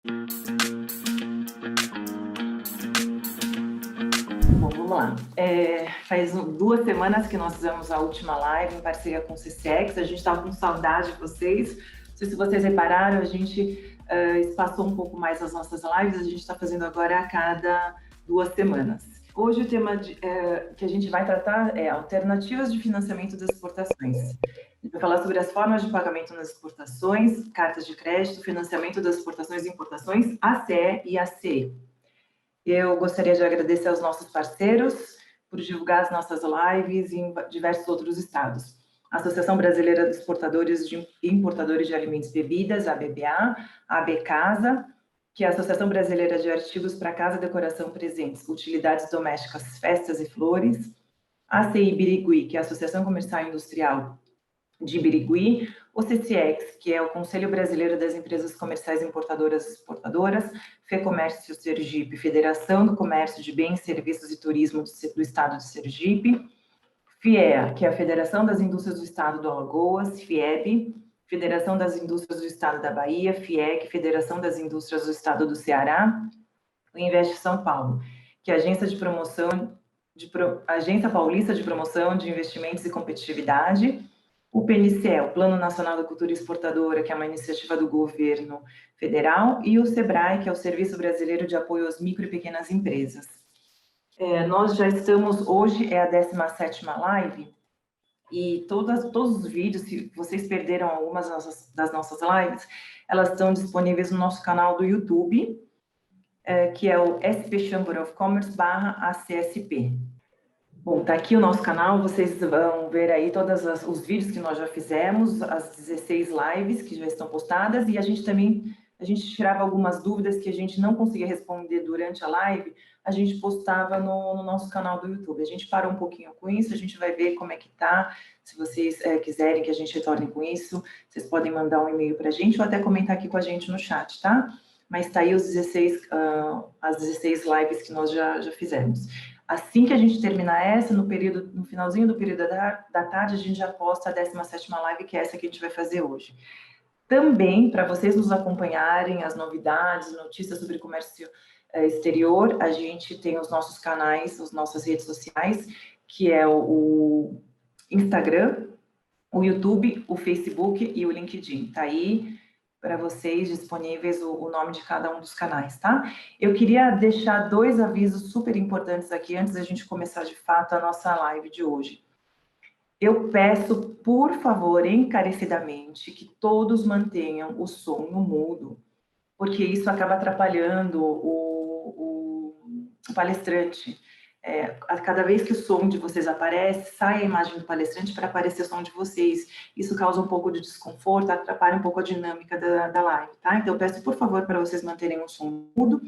Bom, vamos lá. Faz 2 semanas que nós fizemos a última live em parceria com o CCX. A gente estava com saudade de vocês. Não sei se vocês repararam, a gente espaçou um pouco mais as nossas lives. A gente está fazendo agora a cada 2 semanas. Hoje o tema que a gente vai tratar é alternativas de financiamento das exportações. A gente vai falar sobre as formas de pagamento nas exportações, cartas de crédito, financiamento das exportações e importações, ACE e ACE. Eu gostaria de agradecer aos nossos parceiros por divulgar as nossas lives em diversos outros estados. A Associação Brasileira de Exportadores e Importadores de Alimentos e Bebidas, ABBA, a ABCasa, que é a Associação Brasileira de Artigos para Casa, Decoração, Presentes, Utilidades Domésticas, Festas e Flores, a ACI Birigui, que é a Associação Comercial e Industrial de Birigui, o CCX, que é o Conselho Brasileiro das Empresas Comerciais Importadoras e Exportadoras, FEComércio Sergipe, Federação do Comércio de Bens, Serviços e Turismo do Estado de Sergipe, FIEA, que é a Federação das Indústrias do Estado do Alagoas, FIEB, Federação das Indústrias do Estado da Bahia, FIEC, Federação das Indústrias do Estado do Ceará, o Invest São Paulo, que é a Agência Paulista de Promoção de Investimentos e Competitividade, o PNCE, o Plano Nacional da Cultura Exportadora, que é uma iniciativa do governo federal, e o SEBRAE, que é o Serviço Brasileiro de Apoio às Micro e Pequenas Empresas. Nós já estamos, hoje é a 17ª live, e todos os vídeos, se vocês perderam algumas das nossas lives, elas estão disponíveis no nosso canal do YouTube, que é o SP Chamber of Commerce /ACSP. Bom, tá aqui o nosso canal, vocês vão ver aí todos os vídeos que nós já fizemos, as 16 lives que já estão postadas, e a gente tirava algumas dúvidas que a gente não conseguia responder durante a live, a gente postava no nosso canal do YouTube. A gente parou um pouquinho com isso, a gente vai ver como é que tá, se vocês quiserem que a gente retorne com isso, vocês podem mandar um e-mail para a gente ou até comentar aqui com a gente no chat, tá? Mas tá aí as 16 lives que nós já fizemos. Assim que a gente terminar essa, no finalzinho do período da tarde, a gente já posta a 17ª live, que é essa que a gente vai fazer hoje. Também, para vocês nos acompanharem, as novidades, notícias sobre comércio exterior, a gente tem os nossos canais, as nossas redes sociais, que é o Instagram, o YouTube, o Facebook e o LinkedIn. Tá aí para vocês disponíveis o nome de cada um dos canais, tá? Eu queria deixar 2 avisos super importantes aqui antes da gente começar de fato a nossa live de hoje. Eu peço, por favor, encarecidamente, que todos mantenham o som no mudo, porque isso acaba atrapalhando o palestrante. A cada vez que o som de vocês aparece, sai a imagem do palestrante para aparecer o som de vocês. Isso causa um pouco de desconforto, atrapalha um pouco a dinâmica da live, tá? Então, eu peço, por favor, para vocês manterem o som mudo.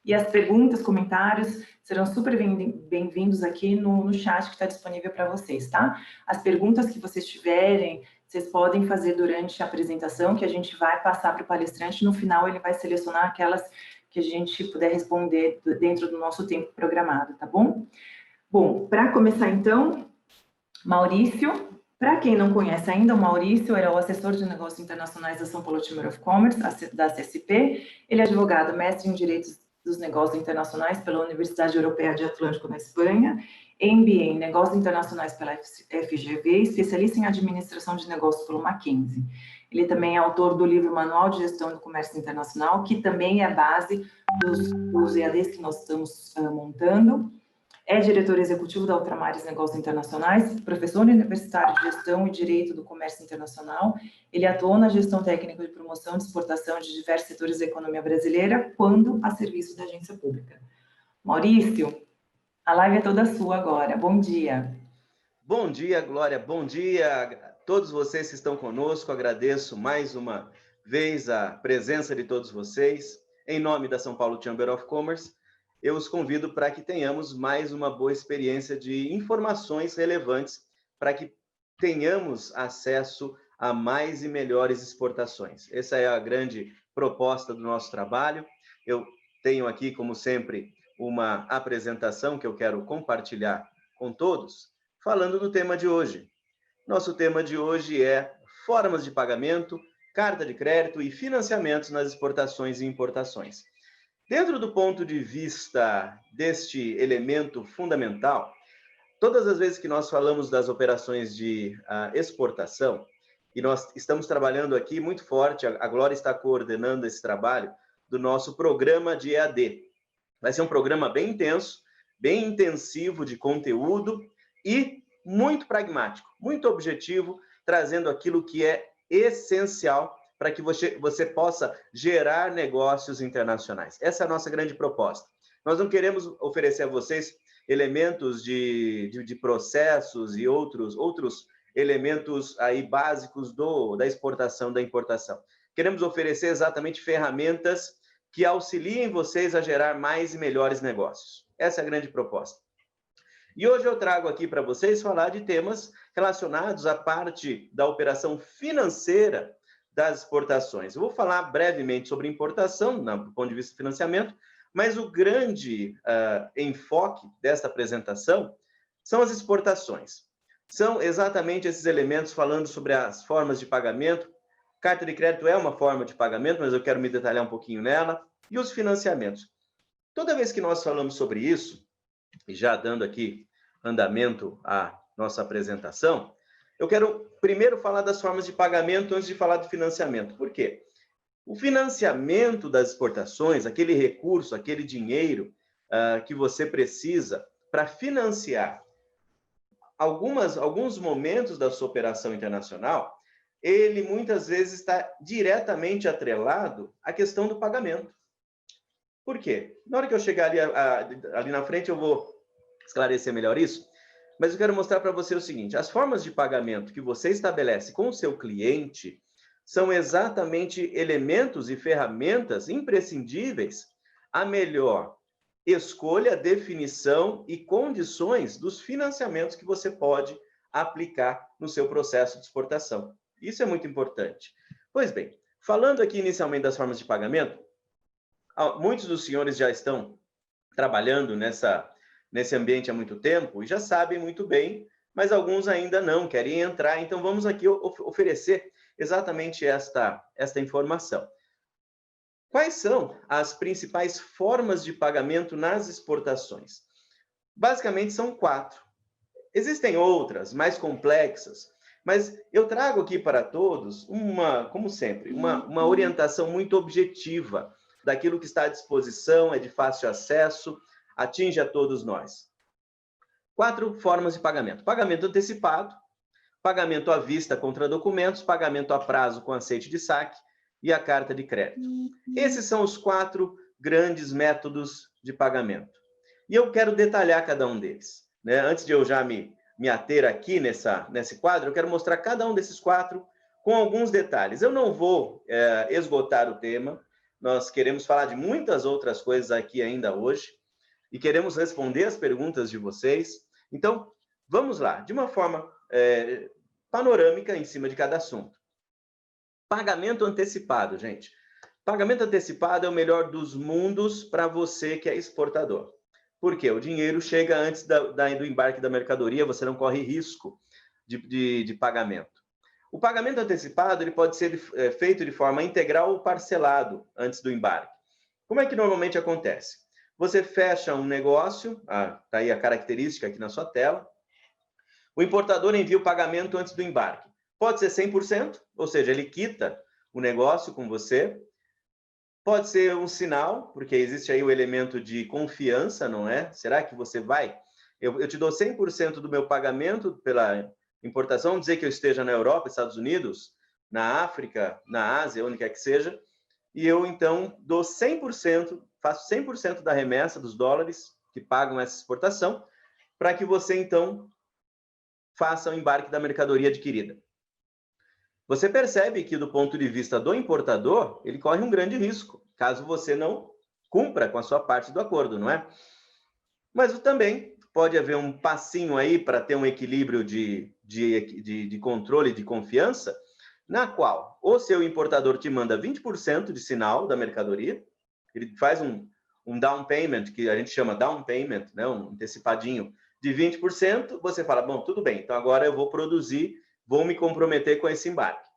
E as perguntas, comentários serão super bem-vindos aqui no chat que está disponível para vocês, tá? As perguntas que vocês tiverem, vocês podem fazer durante a apresentação, que a gente vai passar para o palestrante. No final, ele vai selecionar aquelas que a gente puder responder dentro do nosso tempo programado, tá bom? Bom, para começar então, Maurício, para quem não conhece ainda, o Maurício era o assessor de negócios internacionais da São Paulo Chamber of Commerce, da CSP. Ele é advogado, mestre em Direitos dos Negócios Internacionais pela Universidade Europeia de Atlântico, na Espanha, MBA em Negócios Internacionais pela FGV, especialista em Administração de Negócios pelo Mackenzie. Ele também é autor do livro Manual de Gestão do Comércio Internacional, que também é a base dos EADs que nós estamos montando. É diretor executivo da Ultramares Negócios Internacionais, professor universitário de Gestão e Direito do Comércio Internacional. Ele atuou na gestão técnica de promoção de exportação de diversos setores da economia brasileira, quando a serviço da agência pública. Maurício, a live é toda sua agora. Bom dia. Bom dia, Glória. Bom dia a todos vocês que estão conosco. Agradeço mais uma vez a presença de todos vocês. Em nome da São Paulo Chamber of Commerce, eu os convido para que tenhamos mais uma boa experiência de informações relevantes para que tenhamos acesso a mais e melhores exportações. Essa é a grande proposta do nosso trabalho. Eu tenho aqui, como sempre, uma apresentação que eu quero compartilhar com todos, falando do tema de hoje. Nosso tema de hoje é formas de pagamento carta de crédito e financiamentos nas exportações e importações. Dentro do ponto de vista deste elemento fundamental, todas as vezes que nós falamos das operações de exportação, e nós estamos trabalhando aqui muito forte, a Glória está coordenando esse trabalho do nosso programa de EAD. Vai ser um programa bem intenso, bem intensivo de conteúdo e muito pragmático, muito objetivo, trazendo aquilo que é essencial para que você possa gerar negócios internacionais. Essa é a nossa grande proposta. Nós não queremos oferecer a vocês elementos de processos e outros elementos aí básicos da exportação, da importação. Queremos oferecer exatamente ferramentas que auxiliem vocês a gerar mais e melhores negócios. Essa é a grande proposta. E hoje eu trago aqui para vocês falar de temas relacionados à parte da operação financeira das exportações. Eu vou falar brevemente sobre importação, do ponto de vista de financiamento, mas o grande enfoque desta apresentação são as exportações. São exatamente esses elementos falando sobre as formas de pagamento. Carta de crédito é uma forma de pagamento, mas eu quero me detalhar um pouquinho nela. E os financiamentos. Toda vez que nós falamos sobre isso, e já dando aqui andamento à nossa apresentação, eu quero primeiro falar das formas de pagamento antes de falar do financiamento. Por quê? O financiamento das exportações, aquele recurso, aquele dinheiro que você precisa para financiar alguns momentos da sua operação internacional, ele muitas vezes está diretamente atrelado à questão do pagamento. Por quê? Na hora que eu chegar ali na frente, eu vou esclarecer melhor isso, mas eu quero mostrar para você o seguinte: as formas de pagamento que você estabelece com o seu cliente são exatamente elementos e ferramentas imprescindíveis à melhor escolha, definição e condições dos financiamentos que você pode aplicar no seu processo de exportação. Isso é muito importante. Pois bem, falando aqui inicialmente das formas de pagamento, muitos dos senhores já estão trabalhando nesse ambiente há muito tempo e já sabem muito bem, mas alguns ainda não querem entrar, então vamos aqui oferecer exatamente esta informação. Quais são as principais formas de pagamento nas exportações? Basicamente são 4. Existem outras, mais complexas, mas eu trago aqui para todos, como sempre, uma orientação muito objetiva daquilo que está à disposição, é de fácil acesso, atinge a todos nós. 4 formas de pagamento. Pagamento antecipado, pagamento à vista contra documentos, pagamento a prazo com aceite de saque e a carta de crédito. Esses são os 4 grandes métodos de pagamento. E eu quero detalhar cada um deles. Né? Antes de eu já me ater aqui nesse quadro, eu quero mostrar cada um desses 4 com alguns detalhes. Eu não vou esgotar o tema, nós queremos falar de muitas outras coisas aqui ainda hoje e queremos responder as perguntas de vocês. Então, vamos lá, de uma forma panorâmica em cima de cada assunto. Pagamento antecipado, gente. Pagamento antecipado é o melhor dos mundos para você que é exportador. Por quê? O dinheiro chega antes do embarque da mercadoria, você não corre risco de pagamento. O pagamento antecipado ele pode ser feito de forma integral ou parcelado antes do embarque. Como é que normalmente acontece? Você fecha um negócio, está aí a característica aqui na sua tela, o importador envia o pagamento antes do embarque. Pode ser 100%, ou seja, ele quita o negócio com você. Pode ser um sinal, porque existe aí o elemento de confiança, não é? Será que você vai? Eu te dou 100% do meu pagamento pela importação, vamos dizer que eu esteja na Europa, Estados Unidos, na África, na Ásia, onde quer que seja, e eu, então, dou 100%, faço 100% da remessa dos dólares que pagam essa exportação, para que você, então, faça o embarque da mercadoria adquirida. Você percebe que, do ponto de vista do importador, ele corre um grande risco, caso você não cumpra com a sua parte do acordo, não é? Mas também pode haver um passinho aí para ter um equilíbrio de controle de confiança, na qual o seu importador te manda 20% de sinal da mercadoria, ele faz um down payment, que a gente chama down payment, né? Um antecipadinho de 20%, você fala, bom, tudo bem, então agora eu vou produzir, vou me comprometer com esse embarque.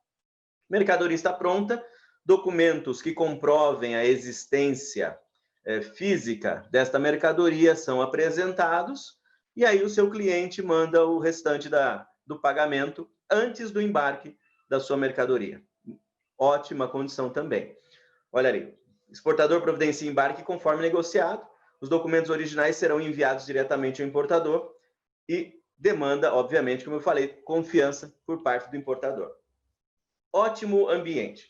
Mercadoria está pronta, documentos que comprovem a existência física desta mercadoria são apresentados, e aí o seu cliente manda o restante do pagamento antes do embarque da sua mercadoria. Ótima condição também. Olha ali, exportador providencia embarque conforme negociado, os documentos originais serão enviados diretamente ao importador e demanda, obviamente, como eu falei, confiança por parte do importador. Ótimo ambiente.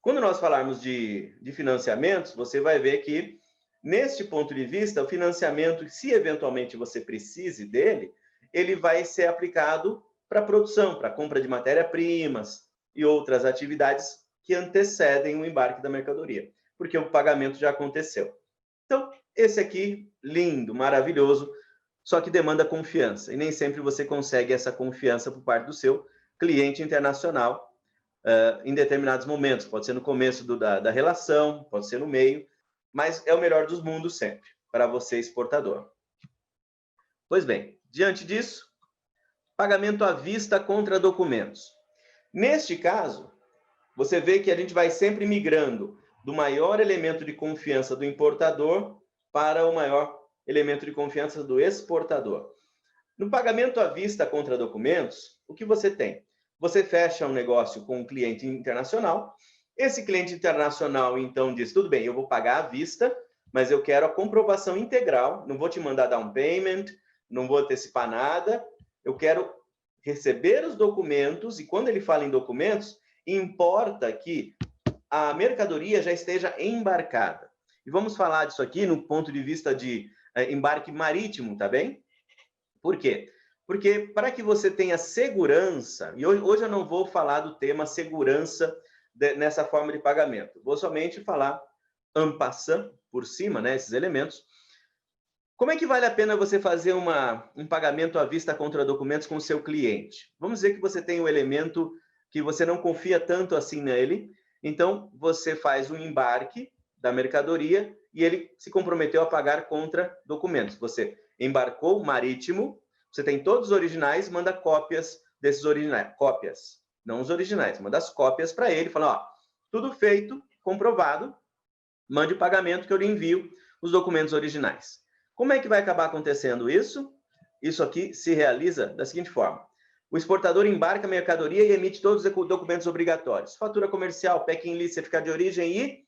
Quando nós falarmos de financiamentos, você vai ver que, neste ponto de vista, o financiamento, se eventualmente você precise dele, ele vai ser aplicado para produção, para compra de matéria-primas e outras atividades que antecedem o embarque da mercadoria, porque o pagamento já aconteceu. Então, esse aqui, lindo, maravilhoso, só que demanda confiança, e nem sempre você consegue essa confiança por parte do seu cliente internacional, em determinados momentos. Pode ser no começo da relação, pode ser no meio, mas é o melhor dos mundos sempre, para você exportador. Pois bem, diante disso, pagamento à vista contra documentos. Neste caso, você vê que a gente vai sempre migrando do maior elemento de confiança do importador para o maior elemento de confiança do exportador. No pagamento à vista contra documentos, o que você tem? Você fecha um negócio com um cliente internacional. Esse cliente internacional, então, diz, tudo bem, eu vou pagar à vista, mas eu quero a comprovação integral, não vou te mandar down payment, não vou antecipar nada, eu quero receber os documentos, e quando ele fala em documentos, importa que a mercadoria já esteja embarcada. E vamos falar disso aqui no ponto de vista de embarque marítimo, tá bem? Por quê? Porque para que você tenha segurança, e hoje eu não vou falar do tema segurança nessa forma de pagamento, vou somente falar en passant, por cima, né, esses elementos. Como é que vale a pena você fazer um pagamento à vista contra documentos com o seu cliente? Vamos dizer que você tem um elemento que você não confia tanto assim nele, então você faz um embarque da mercadoria e ele se comprometeu a pagar contra documentos. Você embarcou marítimo, você tem todos os originais, manda cópias desses originais. Cópias, não os originais, manda as cópias para ele, fala, ó, tudo feito, comprovado, mande o pagamento que eu lhe envio os documentos originais. Como é que vai acabar acontecendo isso? Isso aqui se realiza da seguinte forma. O exportador embarca a mercadoria e emite todos os documentos obrigatórios. Fatura comercial, packing list, certificado de origem e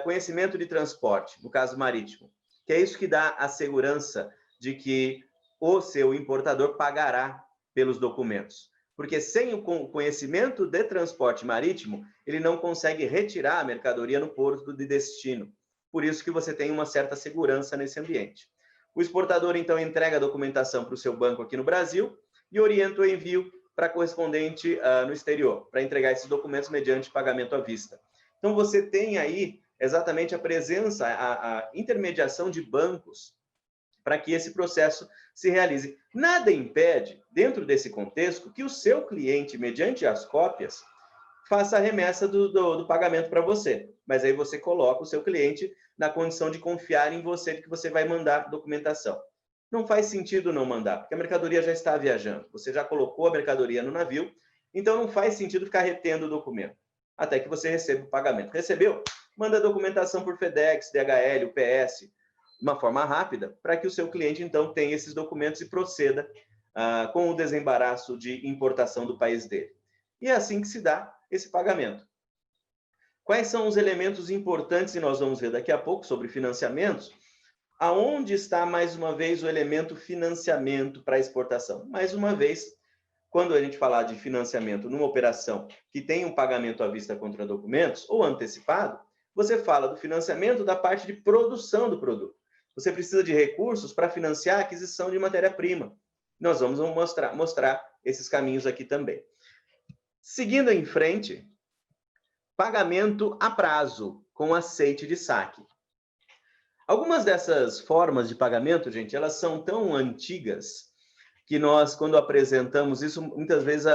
conhecimento de transporte, no caso marítimo. Que é isso que dá a segurança de que o seu importador pagará pelos documentos. Porque sem o conhecimento de transporte marítimo, ele não consegue retirar a mercadoria no porto de destino. Por isso que você tem uma certa segurança nesse ambiente. O exportador, então, entrega a documentação para o seu banco aqui no Brasil e orienta o envio para correspondente no exterior, para entregar esses documentos mediante pagamento à vista. Então, você tem aí exatamente a presença, a intermediação de bancos para que esse processo se realize. Nada impede, dentro desse contexto, que o seu cliente, mediante as cópias, faça a remessa do pagamento para você. Mas aí você coloca o seu cliente na condição de confiar em você, de que você vai mandar documentação. Não faz sentido não mandar, porque a mercadoria já está viajando. Você já colocou a mercadoria no navio, então não faz sentido ficar retendo o documento, até que você receba o pagamento. Recebeu? Manda a documentação por FedEx, DHL, UPS, de uma forma rápida, para que o seu cliente, então, tenha esses documentos e proceda com o desembaraço de importação do país dele. E é assim que se dá esse pagamento. Quais são os elementos importantes, e nós vamos ver daqui a pouco sobre financiamentos, aonde está, mais uma vez, o elemento financiamento para exportação? Mais uma vez, quando a gente falar de financiamento numa operação que tem um pagamento à vista contra documentos, ou antecipado, você fala do financiamento da parte de produção do produto. Você precisa de recursos para financiar a aquisição de matéria-prima. Nós vamos mostrar esses caminhos aqui também. Seguindo em frente, pagamento a prazo, com aceite de saque. Algumas dessas formas de pagamento, gente, elas são tão antigas que nós, quando apresentamos isso, muitas vezes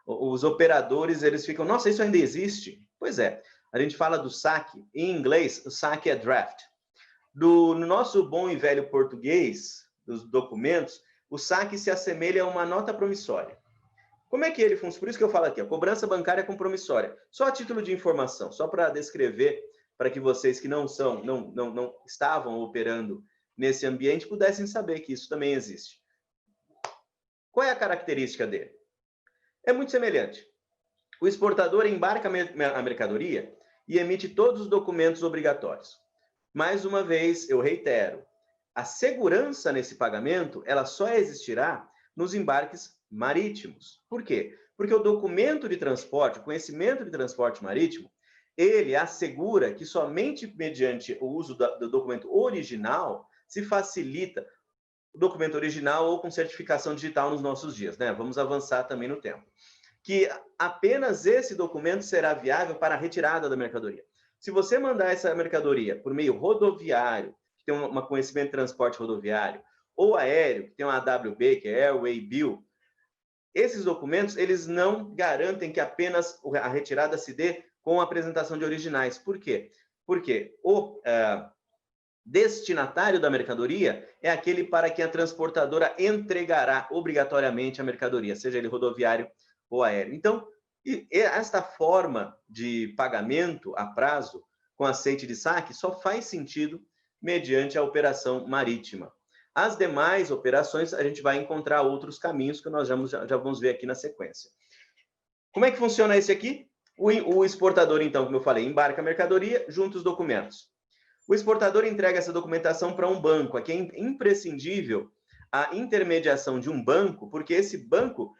os operadores, eles ficam, nossa, isso ainda existe? Pois é, a gente fala do saque, em inglês, o saque é draft. No nosso bom e velho português, dos documentos, o saque se assemelha a uma nota promissória. Como é que ele funciona? Por isso que eu falo aqui, a cobrança bancária compromissória. Só a título de informação, só para descrever, para que vocês que não estavam operando nesse ambiente pudessem saber que isso também existe. Qual é a característica dele? É muito semelhante. O exportador embarca a mercadoria e emite todos os documentos obrigatórios. Mais uma vez, eu reitero, a segurança nesse pagamento, ela só existirá nos embarques marítimos. Por quê? Porque o documento de transporte, o conhecimento de transporte marítimo, ele assegura que somente mediante o uso do documento original se facilita o documento original ou com certificação digital nos nossos dias, né? Vamos avançar também no tempo. Que apenas esse documento será viável para a retirada da mercadoria. Se você mandar essa mercadoria por meio rodoviário, que tem um conhecimento de transporte rodoviário, ou aéreo, que tem uma AWB, que é Airway Bill, esses documentos, eles não garantem que apenas a retirada se dê com a apresentação de originais. Por quê? Porque o destinatário da mercadoria é aquele para quem a transportadora entregará obrigatoriamente a mercadoria, seja ele rodoviário ou aéreo. Então, esta forma de pagamento a prazo com aceite de saque só faz sentido mediante a operação marítima. As demais operações, a gente vai encontrar outros caminhos que nós já vamos ver aqui na sequência. Como é que funciona esse aqui? O exportador, então, como eu falei, embarca a mercadoria, junta os documentos. O exportador entrega essa documentação para um banco. Aqui é imprescindível a intermediação de um banco, porque esse banco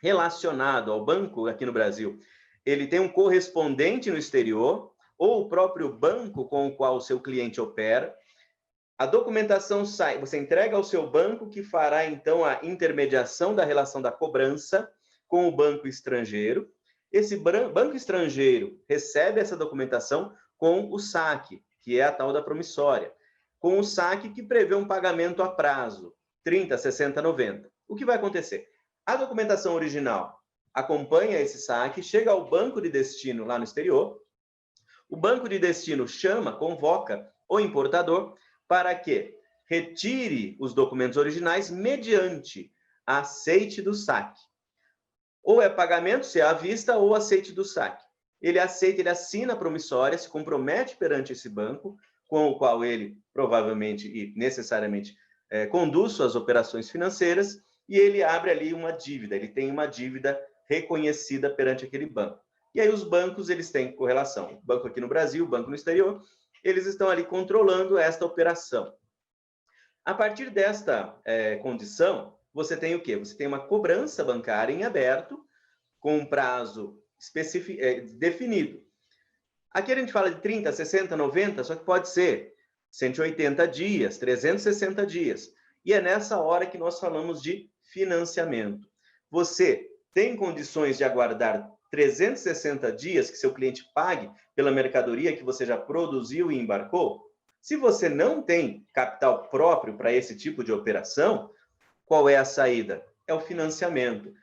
relacionado ao banco aqui no Brasil, ele tem um correspondente no exterior, ou o próprio banco com o qual o seu cliente opera. A documentação sai, você entrega ao seu banco, que fará então a intermediação da relação da cobrança com o banco estrangeiro. Esse banco estrangeiro recebe essa documentação com o saque, que é a tal da promissória, com o saque que prevê um pagamento a prazo, 30, 60, 90. O que vai acontecer? A documentação original acompanha esse saque, chega ao banco de destino lá no exterior, o banco de destino convoca o importador para que retire os documentos originais mediante aceite do saque. Ou é pagamento, se é à vista, ou aceite do saque. Ele aceita, ele assina a promissória, se compromete perante esse banco, com o qual ele provavelmente e necessariamente conduz suas operações financeiras, e ele abre ali uma dívida, ele tem uma dívida reconhecida perante aquele banco. E aí os bancos, eles têm correlação. O banco aqui no Brasil, o banco no exterior, eles estão ali controlando esta operação. A partir desta condição, você tem o quê? Você tem uma cobrança bancária em aberto, com um prazo definido. Aqui a gente fala de 30, 60, 90, só que pode ser 180 dias, 360 dias. E é nessa hora que nós falamos de financiamento. Você tem condições de aguardar 360 dias que seu cliente pague pela mercadoria que você já produziu e embarcou? Se você não tem capital próprio para esse tipo de operação, qual é a saída? É o financiamento.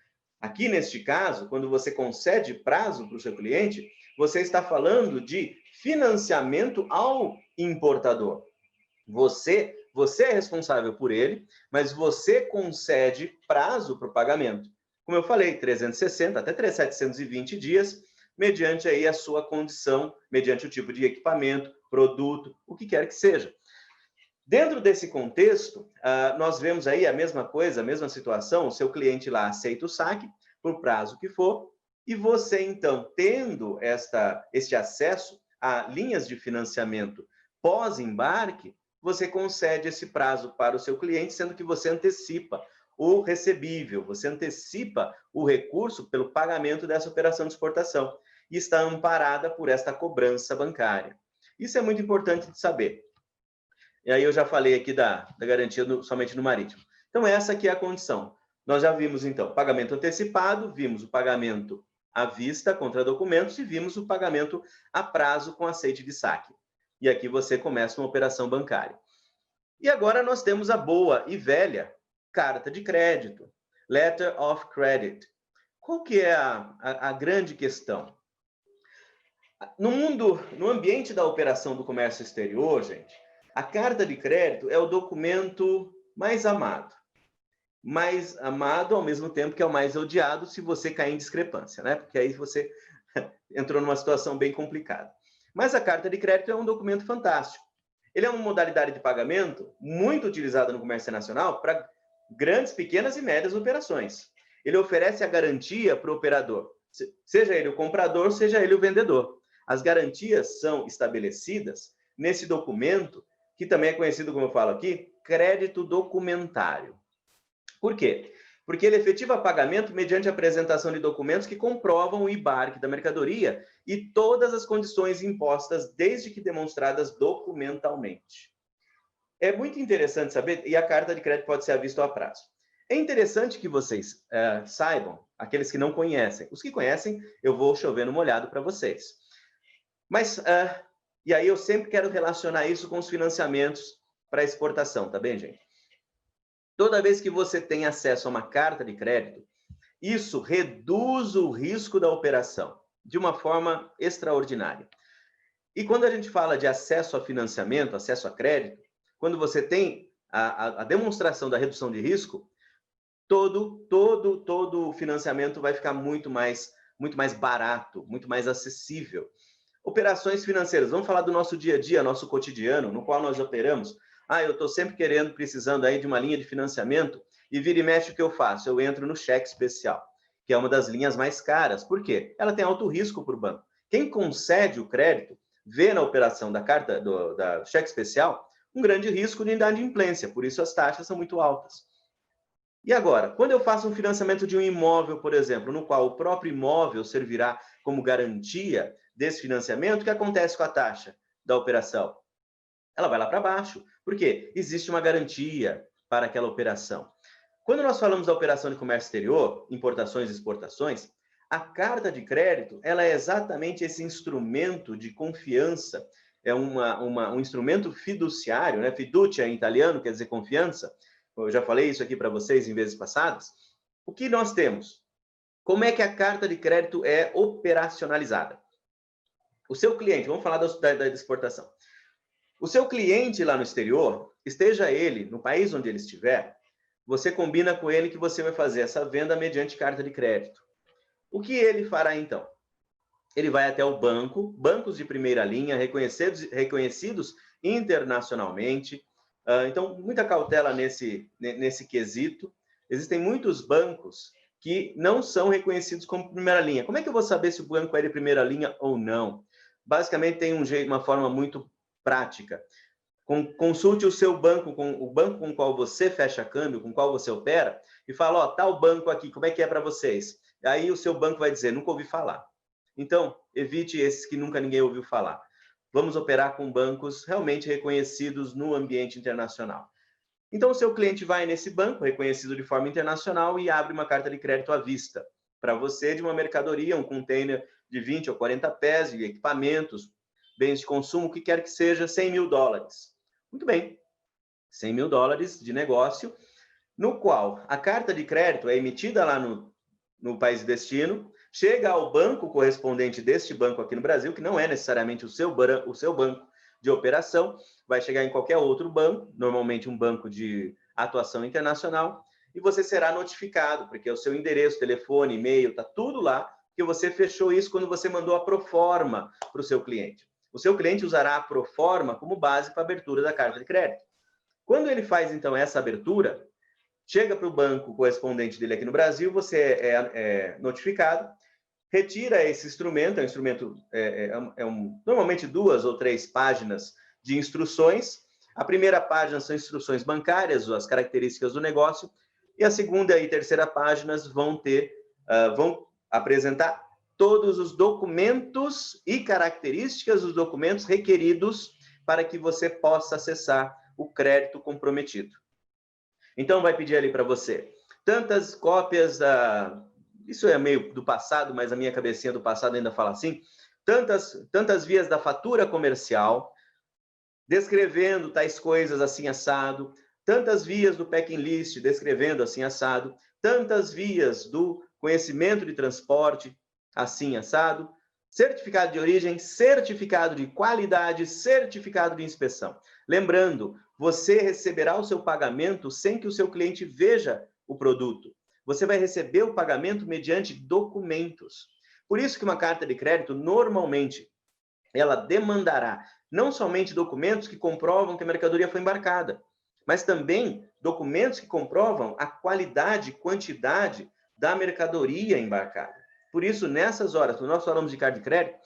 Aqui, neste caso, quando você concede prazo para o seu cliente, você está falando de financiamento ao importador. Você é responsável por ele, mas você concede prazo para o pagamento. Como eu falei, 360 até 720 dias, mediante aí a sua condição, mediante o tipo de equipamento, produto, o que quer que seja. Dentro desse contexto, nós vemos aí a mesma coisa, a mesma situação, o seu cliente lá aceita o saque, por prazo que for, e você, então, tendo este acesso a linhas de financiamento pós-embarque, você concede esse prazo para o seu cliente, sendo que você antecipa o recebível, você antecipa o recurso pelo pagamento dessa operação de exportação e está amparada por esta cobrança bancária. Isso é muito importante de saber. E aí eu já falei aqui da garantia somente no marítimo. Então, essa aqui é a condição. Nós já vimos, então, pagamento antecipado, vimos o pagamento à vista contra documentos e vimos o pagamento a prazo com aceite de saque. E aqui você começa uma operação bancária. E agora nós temos a boa e velha carta de crédito, Letter of Credit. Qual que é a grande questão? No ambiente da operação do comércio exterior, gente, a carta de crédito é o documento mais amado. mais amado ao mesmo tempo que é o mais odiado se você cair em discrepância, né? Porque aí você entrou numa situação bem complicada. Mas a carta de crédito é um documento fantástico. Ele é uma modalidade de pagamento muito utilizada no comércio nacional para grandes, pequenas e médias operações. Ele oferece a garantia para o operador, seja ele o comprador, seja ele o vendedor. As garantias são estabelecidas nesse documento, que também é conhecido, como eu falo aqui, crédito documentário. Por quê? Porque ele efetiva pagamento mediante a apresentação de documentos que comprovam o embarque da mercadoria e todas as condições impostas, desde que demonstradas documentalmente. É muito interessante saber, e a carta de crédito pode ser à vista ou a prazo. É interessante que vocês saibam, aqueles que não conhecem. Os que conhecem, eu vou chovendo molhado para vocês. Mas, e aí eu sempre quero relacionar isso com os financiamentos para exportação, tá bem, gente? Toda vez que você tem acesso a uma carta de crédito, isso reduz o risco da operação de uma forma extraordinária. E quando a gente fala de acesso a financiamento, acesso a crédito, quando você tem a demonstração da redução de risco, todo o financiamento vai ficar muito mais barato, muito mais acessível. Operações financeiras, vamos falar do nosso dia a dia, nosso cotidiano, no qual nós operamos. Eu estou sempre precisando aí de uma linha de financiamento, e vira e mexe o que eu faço? Eu entro no cheque especial, que é uma das linhas mais caras. Por quê? Ela tem alto risco para o banco. Quem concede o crédito vê na operação da carta da cheque especial um grande risco de inadimplência, por isso as taxas são muito altas. E agora, quando eu faço um financiamento de um imóvel, por exemplo, no qual o próprio imóvel servirá como garantia desse financiamento, o que acontece com a taxa da operação? Ela vai lá para baixo. Por quê? Existe uma garantia para aquela operação. Quando nós falamos da operação de comércio exterior, importações e exportações, a carta de crédito, ela é exatamente esse instrumento de confiança, é um instrumento fiduciário, né? Fiducia em italiano quer dizer confiança. Eu já falei isso aqui para vocês em vezes passadas. O que nós temos? Como é que a carta de crédito é operacionalizada? O seu cliente, vamos falar da exportação. O seu cliente lá no exterior, esteja ele no país onde ele estiver, você combina com ele que você vai fazer essa venda mediante carta de crédito. O que ele fará então? Ele vai até o banco, bancos de primeira linha, reconhecidos internacionalmente. Então, muita cautela nesse quesito. Existem muitos bancos que não são reconhecidos como primeira linha. Como é que eu vou saber se o banco é de primeira linha ou não? Basicamente, tem uma forma muito prática. Consulte o seu banco, o banco com o qual você fecha câmbio, com o qual você opera, e fala, tal banco aqui, como é que é para vocês? Aí o seu banco vai dizer, nunca ouvi falar. Então, evite esses que nunca ninguém ouviu falar. Vamos operar com bancos realmente reconhecidos no ambiente internacional. Então, o seu cliente vai nesse banco, reconhecido de forma internacional, e abre uma carta de crédito à vista para você de uma mercadoria, um container de 20 ou 40 pés, de equipamentos, bens de consumo, o que quer que seja, $100 mil. Muito bem, $100 mil de negócio, no qual a carta de crédito é emitida lá no país de destino, chega ao banco correspondente deste banco aqui no Brasil, que não é necessariamente o seu banco de operação, vai chegar em qualquer outro banco, normalmente um banco de atuação internacional, e você será notificado, porque o seu endereço, telefone, e-mail, está tudo lá, que você fechou isso quando você mandou a proforma para o seu cliente. O seu cliente usará a proforma como base para a abertura da carta de crédito. Quando ele faz, então, essa abertura, chega para o banco correspondente dele aqui no Brasil, você é notificado, retira esse instrumento, normalmente 2 ou 3 páginas de instruções. A primeira página são instruções bancárias, as características do negócio, e a segunda e terceira páginas vão apresentar todos os documentos e características dos documentos requeridos para que você possa acessar o crédito comprometido. Então, vai pedir ali para você tantas cópias, isso é meio do passado, mas a minha cabecinha do passado ainda fala assim, tantas vias da fatura comercial, descrevendo tais coisas assim assado, tantas vias do packing list, descrevendo assim assado, tantas vias do conhecimento de transporte, assim assado, certificado de origem, certificado de qualidade, certificado de inspeção. Lembrando, você receberá o seu pagamento sem que o seu cliente veja o produto. Você vai receber o pagamento mediante documentos. Por isso que uma carta de crédito, normalmente, ela demandará não somente documentos que comprovam que a mercadoria foi embarcada, mas também documentos que comprovam a qualidade e quantidade da mercadoria embarcada. Por isso, nessas horas, quando nós falamos de carta de crédito,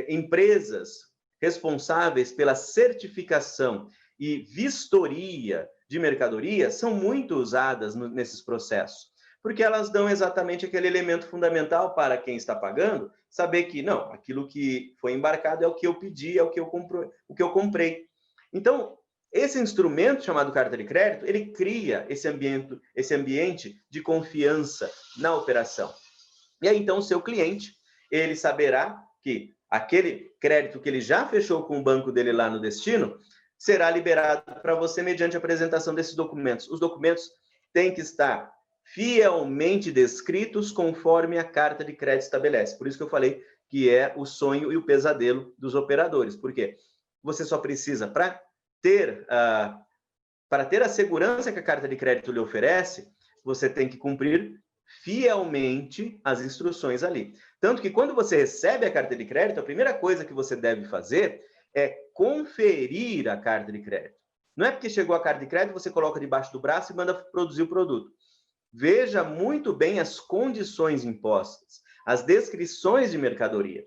empresas responsáveis pela certificação e vistoria de mercadoria são muito usadas nesses processos, porque elas dão exatamente aquele elemento fundamental para quem está pagando, saber que, não, aquilo que foi embarcado é o que eu pedi, é o que eu comprei. Então, esse instrumento chamado carta de crédito, ele cria esse ambiente de confiança na operação. E aí, então, o seu cliente, ele saberá que aquele crédito que ele já fechou com o banco dele lá no destino, será liberado para você mediante a apresentação desses documentos. Os documentos têm que estar fielmente descritos conforme a carta de crédito estabelece. Por isso que eu falei que é o sonho e o pesadelo dos operadores. Por quê? Você só precisa, para ter a segurança que a carta de crédito lhe oferece, você tem que cumprir fielmente as instruções ali. Tanto que quando você recebe a carta de crédito, a primeira coisa que você deve fazer é conferir a carta de crédito. Não é porque chegou a carta de crédito, você coloca debaixo do braço e manda produzir o produto. Veja muito bem as condições impostas, as descrições de mercadoria.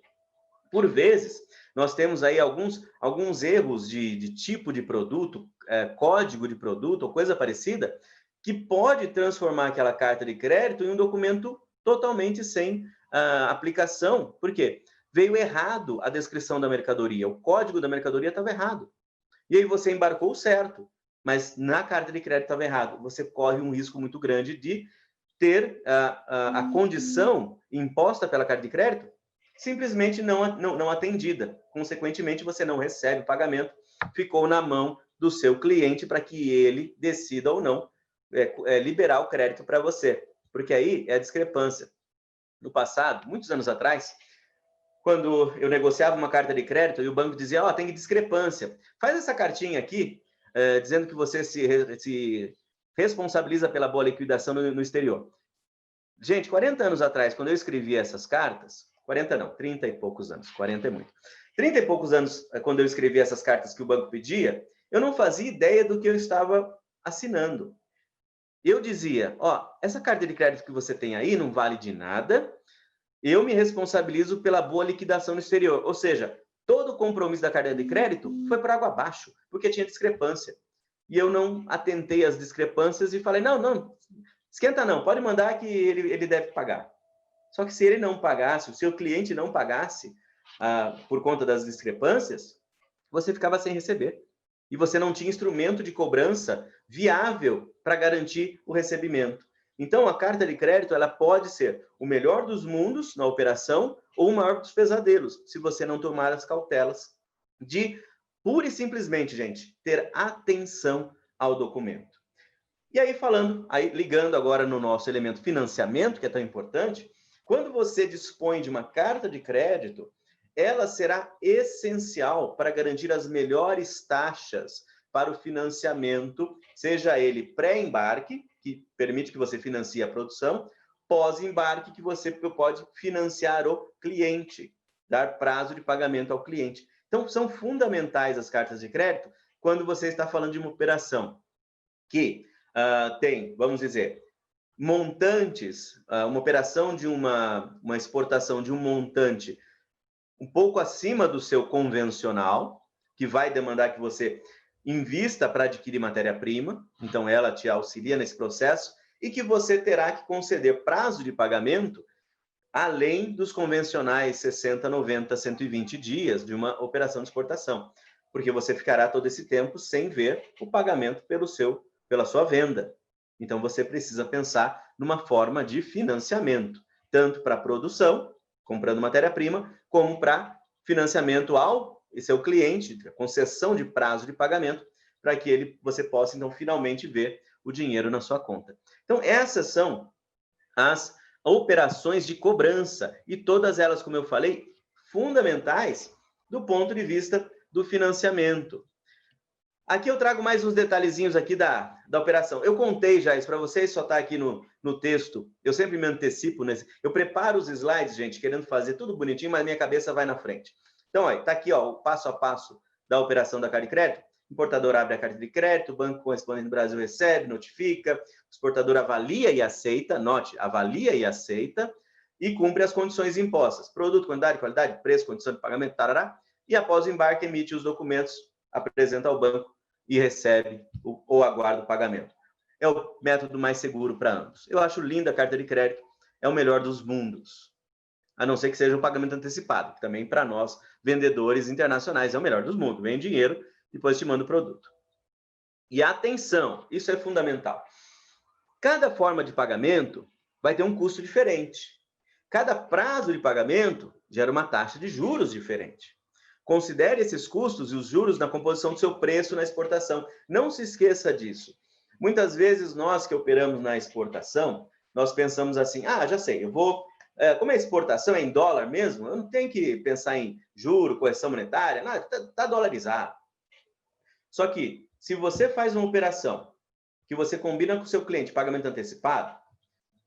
Por vezes, nós temos aí alguns erros de tipo de produto, código de produto ou coisa parecida, que pode transformar aquela carta de crédito em um documento totalmente sem aplicação. Por quê? Veio errado a descrição da mercadoria, o código da mercadoria estava errado. E aí você embarcou certo, mas na carta de crédito estava errado. Você corre um risco muito grande de ter a condição imposta pela carta de crédito simplesmente não atendida. Consequentemente, você não recebe o pagamento, ficou na mão do seu cliente para que ele decida ou não liberar o crédito para você. Porque aí é a discrepância. No passado, muitos anos atrás, quando eu negociava uma carta de crédito e o banco dizia, tem discrepância, faz essa cartinha aqui, dizendo que você se responsabiliza pela boa liquidação no exterior. Gente, 40 anos atrás, quando eu escrevi essas cartas, 40 não, 30 e poucos anos, 40 é muito. 30 e poucos anos, quando eu escrevi essas cartas que o banco pedia, eu não fazia ideia do que eu estava assinando. Eu dizia, essa carta de crédito que você tem aí não vale de nada, eu me responsabilizo pela boa liquidação no exterior. Ou seja, todo o compromisso da carta de crédito foi por água abaixo, porque tinha discrepância. E eu não atentei às discrepâncias e falei, não, esquenta não, pode mandar que ele deve pagar. Só que se ele não pagasse, o seu cliente não pagasse por conta das discrepâncias, você ficava sem receber. E você não tinha instrumento de cobrança viável para garantir o recebimento. Então, a carta de crédito ela pode ser o melhor dos mundos na operação ou o maior dos pesadelos, se você não tomar as cautelas de, pura e simplesmente, gente, ter atenção ao documento. E aí, ligando agora no nosso elemento financiamento, que é tão importante, quando você dispõe de uma carta de crédito, ela será essencial para garantir as melhores taxas para o financiamento, seja ele pré-embarque, que permite que você financie a produção, pós-embarque, que você pode financiar o cliente, dar prazo de pagamento ao cliente. Então, são fundamentais as cartas de crédito quando você está falando de uma operação que tem, vamos dizer, montantes, uma operação de uma exportação de um montante um pouco acima do seu convencional, que vai demandar que você invista para adquirir matéria-prima, então ela te auxilia nesse processo, e que você terá que conceder prazo de pagamento além dos convencionais 60, 90, 120 dias de uma operação de exportação, porque você ficará todo esse tempo sem ver o pagamento pela sua venda. Então, você precisa pensar numa forma de financiamento, tanto para a produção, comprando matéria-prima, como para financiamento ao seu cliente, concessão de prazo de pagamento, para que você possa, então, finalmente ver o dinheiro na sua conta. Então, essas são as operações de cobrança, e todas elas, como eu falei, fundamentais do ponto de vista do financiamento. Aqui eu trago mais uns detalhezinhos aqui da operação. Eu contei já isso para vocês, só está aqui no texto. Eu sempre me antecipo nesse. Eu preparo os slides, gente, querendo fazer tudo bonitinho, mas minha cabeça vai na frente. Então, está aqui ó, o passo a passo da operação da carta de crédito. O importador abre a carta de crédito, o banco correspondente do Brasil recebe, notifica, o exportador avalia e aceita, note, avalia e aceita, e cumpre as condições impostas. Produto, quantidade, qualidade, preço, condição de pagamento, tarará. E após o embarque, emite os documentos, apresenta ao banco e recebe ou aguarda o pagamento. É o método mais seguro para ambos. Eu acho linda a carta de crédito, é o melhor dos mundos. A não ser que seja o pagamento antecipado, que também para nós, vendedores internacionais, é o melhor dos mundos. Vem dinheiro, depois te manda o produto. E atenção, isso é fundamental. Cada forma de pagamento vai ter um custo diferente. Cada prazo de pagamento gera uma taxa de juros diferente. Considere esses custos e os juros na composição do seu preço na exportação. Não se esqueça disso. Muitas vezes nós que operamos na exportação, nós pensamos assim, já sei, eu vou... como a exportação é em dólar mesmo, eu não tenho que pensar em juro, correção monetária, nada, está dolarizado. Só que, se você faz uma operação que você combina com o seu cliente pagamento antecipado,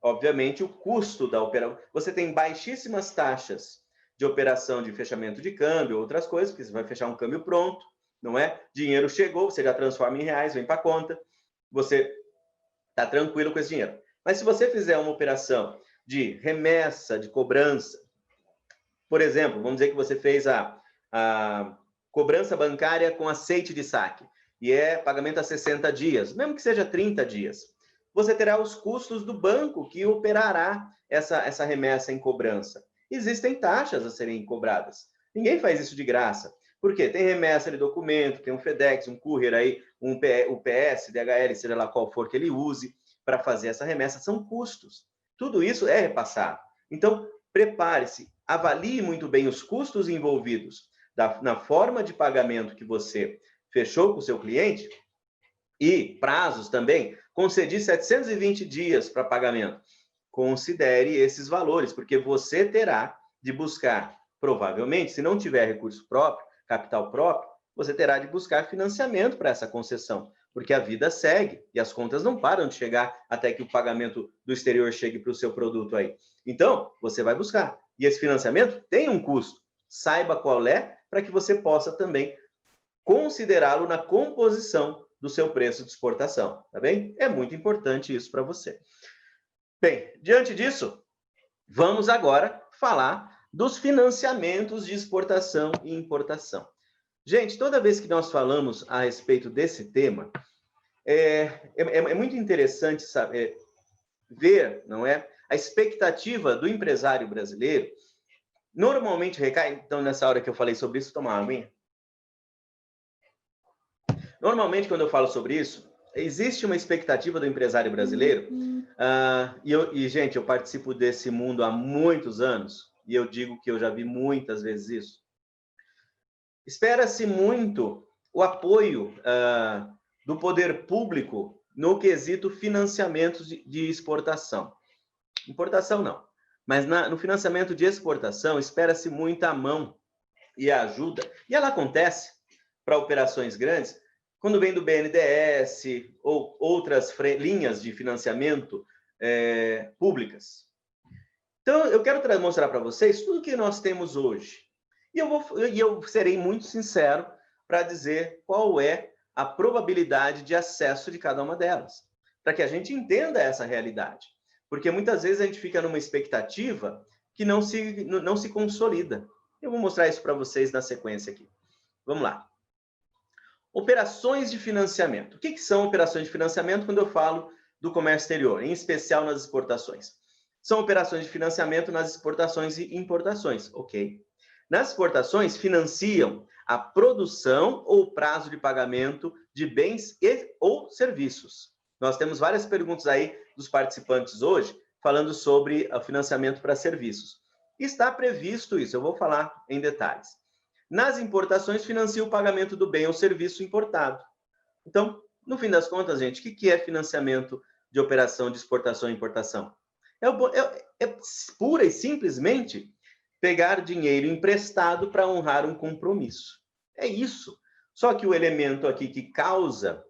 obviamente o custo da operação... Você tem baixíssimas taxas de operação de fechamento de câmbio, outras coisas, porque você vai fechar um câmbio pronto, não é? Dinheiro chegou, você já transforma em reais, vem para a conta, você está tranquilo com esse dinheiro. Mas se você fizer uma operação de remessa, de cobrança, por exemplo, vamos dizer que você fez a cobrança bancária com aceite de saque, e é pagamento a 60 dias, mesmo que seja 30 dias, você terá os custos do banco que operará essa remessa em cobrança. Existem taxas a serem cobradas. Ninguém faz isso de graça. Por quê? Tem remessa de documento, tem um FedEx, um courier aí, um UPS, DHL, seja lá qual for que ele use para fazer essa remessa, são custos. Tudo isso é repassado. Então, prepare-se, avalie muito bem os custos envolvidos na forma de pagamento que você fechou com o seu cliente e prazos também. Concedi 720 dias para pagamento. Considere esses valores, porque você terá de buscar, provavelmente, se não tiver recurso próprio, capital próprio, você terá de buscar financiamento para essa concessão, porque a vida segue e as contas não param de chegar até que o pagamento do exterior chegue para o seu produto aí. Então, você vai buscar. E esse financiamento tem um custo. Saiba qual é, para que você possa também considerá-lo na composição do seu preço de exportação, tá bem? É muito importante isso para você. Bem, diante disso, vamos agora falar dos financiamentos de exportação e importação. Gente, toda vez que nós falamos a respeito desse tema, é muito interessante saber, ver, não é, a expectativa do empresário brasileiro. Normalmente recai, então nessa hora que eu falei sobre isso, tomar uma aguinha. Normalmente quando eu falo sobre isso, existe uma expectativa do empresário brasileiro, gente, eu participo desse mundo há muitos anos, e eu digo que eu já vi muitas vezes isso. Espera-se muito o apoio do poder público no quesito financiamento de exportação. Importação não, mas no financiamento de exportação espera-se muita mão e ajuda, e ela acontece para operações grandes, quando vem do BNDES ou outras linhas de financiamento públicas. Então, eu quero mostrar para vocês tudo que nós temos hoje. E eu serei muito sincero para dizer qual é a probabilidade de acesso de cada uma delas, para que a gente entenda essa realidade. Porque muitas vezes a gente fica numa expectativa que não se consolida. Eu vou mostrar isso para vocês na sequência aqui. Vamos lá. Operações de financiamento. O que são operações de financiamento quando eu falo do comércio exterior, em especial nas exportações? São operações de financiamento nas exportações e importações, ok? Nas exportações, financiam a produção ou prazo de pagamento de bens ou serviços. Nós temos várias perguntas aí dos participantes hoje, falando sobre o financiamento para serviços. Está previsto isso, eu vou falar em detalhes. Nas importações, financia o pagamento do bem ou serviço importado. Então, no fim das contas, gente, o que é financiamento de operação de exportação e importação? É pura e simplesmente pegar dinheiro emprestado para honrar um compromisso. É isso. Só que o elemento aqui que causa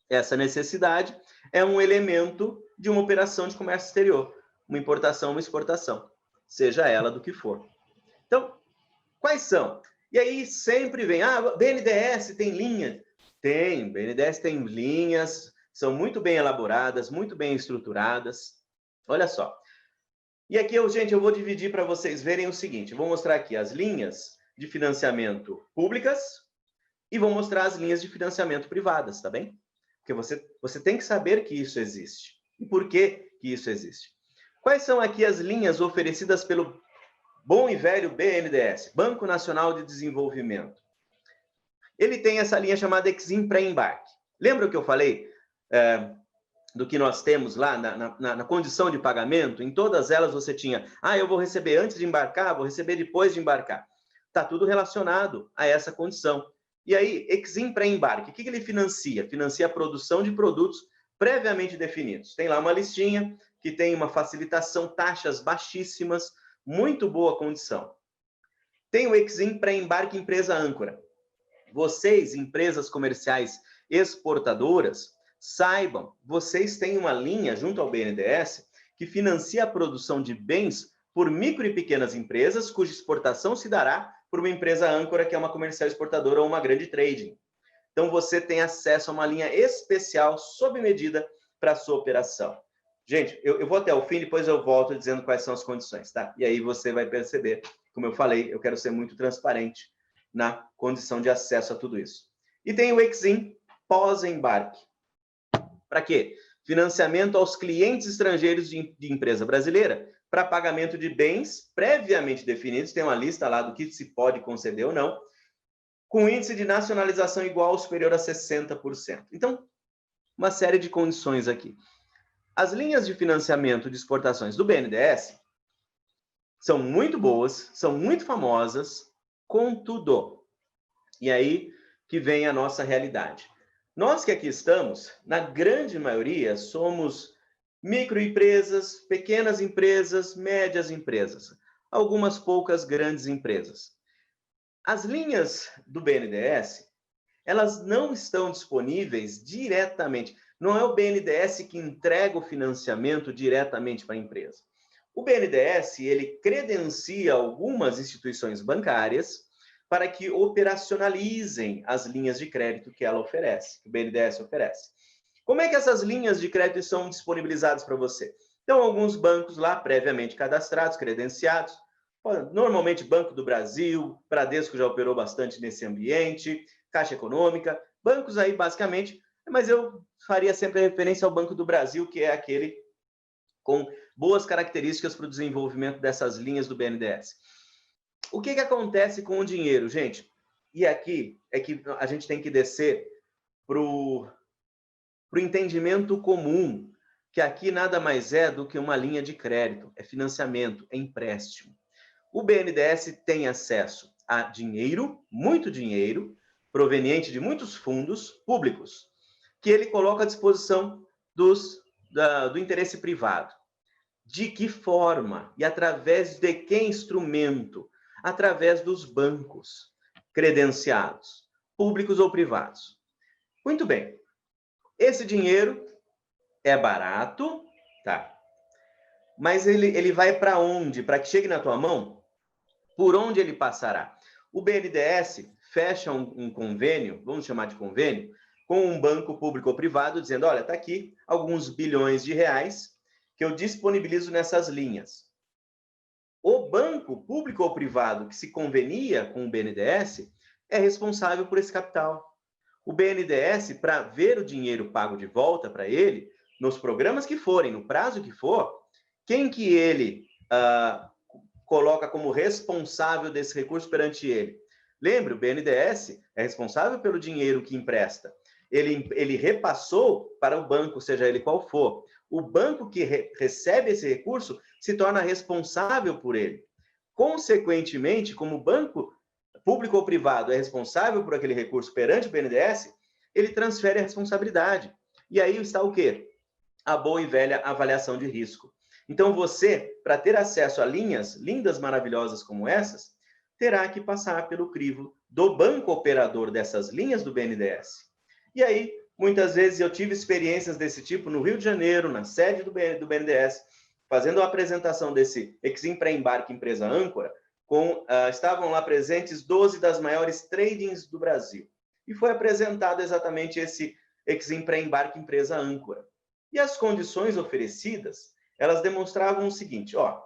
essa necessidade é um elemento de uma operação de comércio exterior, uma importação, uma exportação, seja ela do que for. Então, quais são? E aí sempre vem, BNDES tem linha? Tem, BNDES tem linhas, são muito bem elaboradas, muito bem estruturadas. Olha só. E aqui, gente, eu vou dividir para vocês verem o seguinte, eu vou mostrar aqui as linhas de financiamento públicas e vou mostrar as linhas de financiamento privadas, tá bem? Porque você tem que saber que isso existe. E por que isso existe? Quais são aqui as linhas oferecidas pelo bom e velho BNDES, Banco Nacional de Desenvolvimento? Ele tem essa linha chamada Exim Pré-Embarque. Lembra o que eu falei do que nós temos lá na condição de pagamento? Em todas elas você tinha, eu vou receber antes de embarcar, vou receber depois de embarcar. Está tudo relacionado a essa condição. E aí, Exim Pré-Embarque, o que ele financia? Financia a produção de produtos previamente definidos. Tem lá uma listinha que tem uma facilitação, taxas baixíssimas, muito boa condição. Tem o Exim Pré-Embarque Empresa Âncora. Vocês, empresas comerciais exportadoras, saibam, vocês têm uma linha junto ao BNDES que financia a produção de bens por micro e pequenas empresas, cuja exportação se dará por uma empresa âncora, que é uma comercial exportadora ou uma grande trading. Então, você tem acesso a uma linha especial, sob medida, para a sua operação. Gente, eu vou até o fim, depois eu volto dizendo quais são as condições, tá? E aí você vai perceber, como eu falei, eu quero ser muito transparente na condição de acesso a tudo isso. E tem o Exim pós-embarque. Para quê? Financiamento aos clientes estrangeiros de empresa brasileira para pagamento de bens previamente definidos, tem uma lista lá do que se pode conceder ou não, com índice de nacionalização igual ou superior a 60%. Então, uma série de condições aqui. As linhas de financiamento de exportações do BNDES são muito boas, são muito famosas, contudo, e aí que vem a nossa realidade. Nós que aqui estamos, na grande maioria, somos microempresas, pequenas empresas, médias empresas, algumas poucas grandes empresas. As linhas do BNDES, elas não estão disponíveis diretamente. Não é o BNDES que entrega o financiamento diretamente para a empresa. O BNDES, ele credencia algumas instituições bancárias para que operacionalizem as linhas de crédito que ela oferece, que o BNDES oferece. Como é que essas linhas de crédito são disponibilizadas para você? Então, alguns bancos lá, previamente cadastrados, credenciados, normalmente Banco do Brasil, Bradesco já operou bastante nesse ambiente, Caixa Econômica, bancos aí basicamente, mas eu faria sempre referência ao Banco do Brasil, que é aquele com boas características para o desenvolvimento dessas linhas do BNDES. O que acontece com o dinheiro, gente? E aqui é que a gente tem que descer para o entendimento comum, que aqui nada mais é do que uma linha de crédito, é financiamento, é empréstimo. O BNDES tem acesso a dinheiro, muito dinheiro, proveniente de muitos fundos públicos, que ele coloca à disposição do interesse privado. De que forma e através de que instrumento? Através dos bancos credenciados, públicos ou privados. Muito bem. Esse dinheiro é barato, tá? Mas ele vai para onde? Para que chegue na tua mão? Por onde ele passará? O BNDES fecha um convênio, vamos chamar de convênio, com um banco público ou privado, dizendo, olha, está aqui alguns bilhões de reais que eu disponibilizo nessas linhas. O banco público ou privado que se convenia com o BNDES é responsável por esse capital. O BNDES, para ver o dinheiro pago de volta para ele, nos programas que forem, no prazo que for, quem que ele coloca como responsável desse recurso perante ele? Lembre, o BNDES é responsável pelo dinheiro que empresta. Ele repassou para o banco, seja ele qual for. O banco que recebe esse recurso se torna responsável por ele. Consequentemente, como o banco público ou privado é responsável por aquele recurso perante o BNDES, ele transfere a responsabilidade. E aí está o quê? A boa e velha avaliação de risco. Então, você, para ter acesso a linhas lindas, maravilhosas como essas, terá que passar pelo crivo do banco operador dessas linhas do BNDES. E aí, muitas vezes eu tive experiências desse tipo no Rio de Janeiro, na sede do BNDES, fazendo a apresentação desse Exim Pré-Embarque Empresa Âncora, estavam lá presentes 12 das maiores tradings do Brasil. E foi apresentado exatamente esse Exim Pré-Embarque Empresa Âncora. E as condições oferecidas, elas demonstravam o seguinte, ó,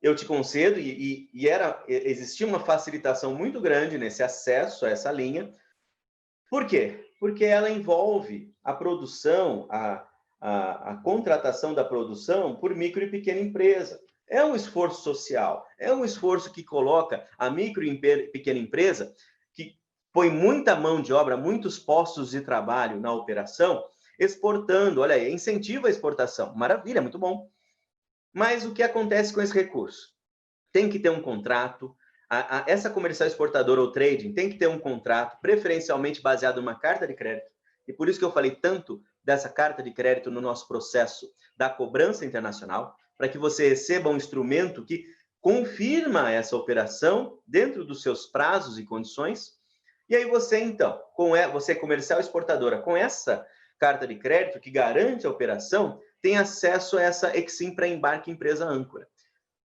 eu te concedo, existia uma facilitação muito grande nesse acesso a essa linha. Por quê? Porque ela envolve a produção, a contratação da produção por micro e pequena empresa. É um esforço social, é um esforço que coloca a micro e pequena empresa, que põe muita mão de obra, muitos postos de trabalho na operação, exportando, olha aí, incentiva a exportação. Maravilha, muito bom. Mas o que acontece com esse recurso? Tem que ter um contrato, essa comercial exportadora ou trading tem que ter um contrato, preferencialmente baseado numa carta de crédito. E por isso que eu falei tanto dessa carta de crédito no nosso processo da cobrança internacional, para que você receba um instrumento que confirma essa operação dentro dos seus prazos e condições. E aí você, então, você comercial exportadora, com essa carta de crédito que garante a operação, tem acesso a essa Exim Pré-Embarque Empresa Âncora.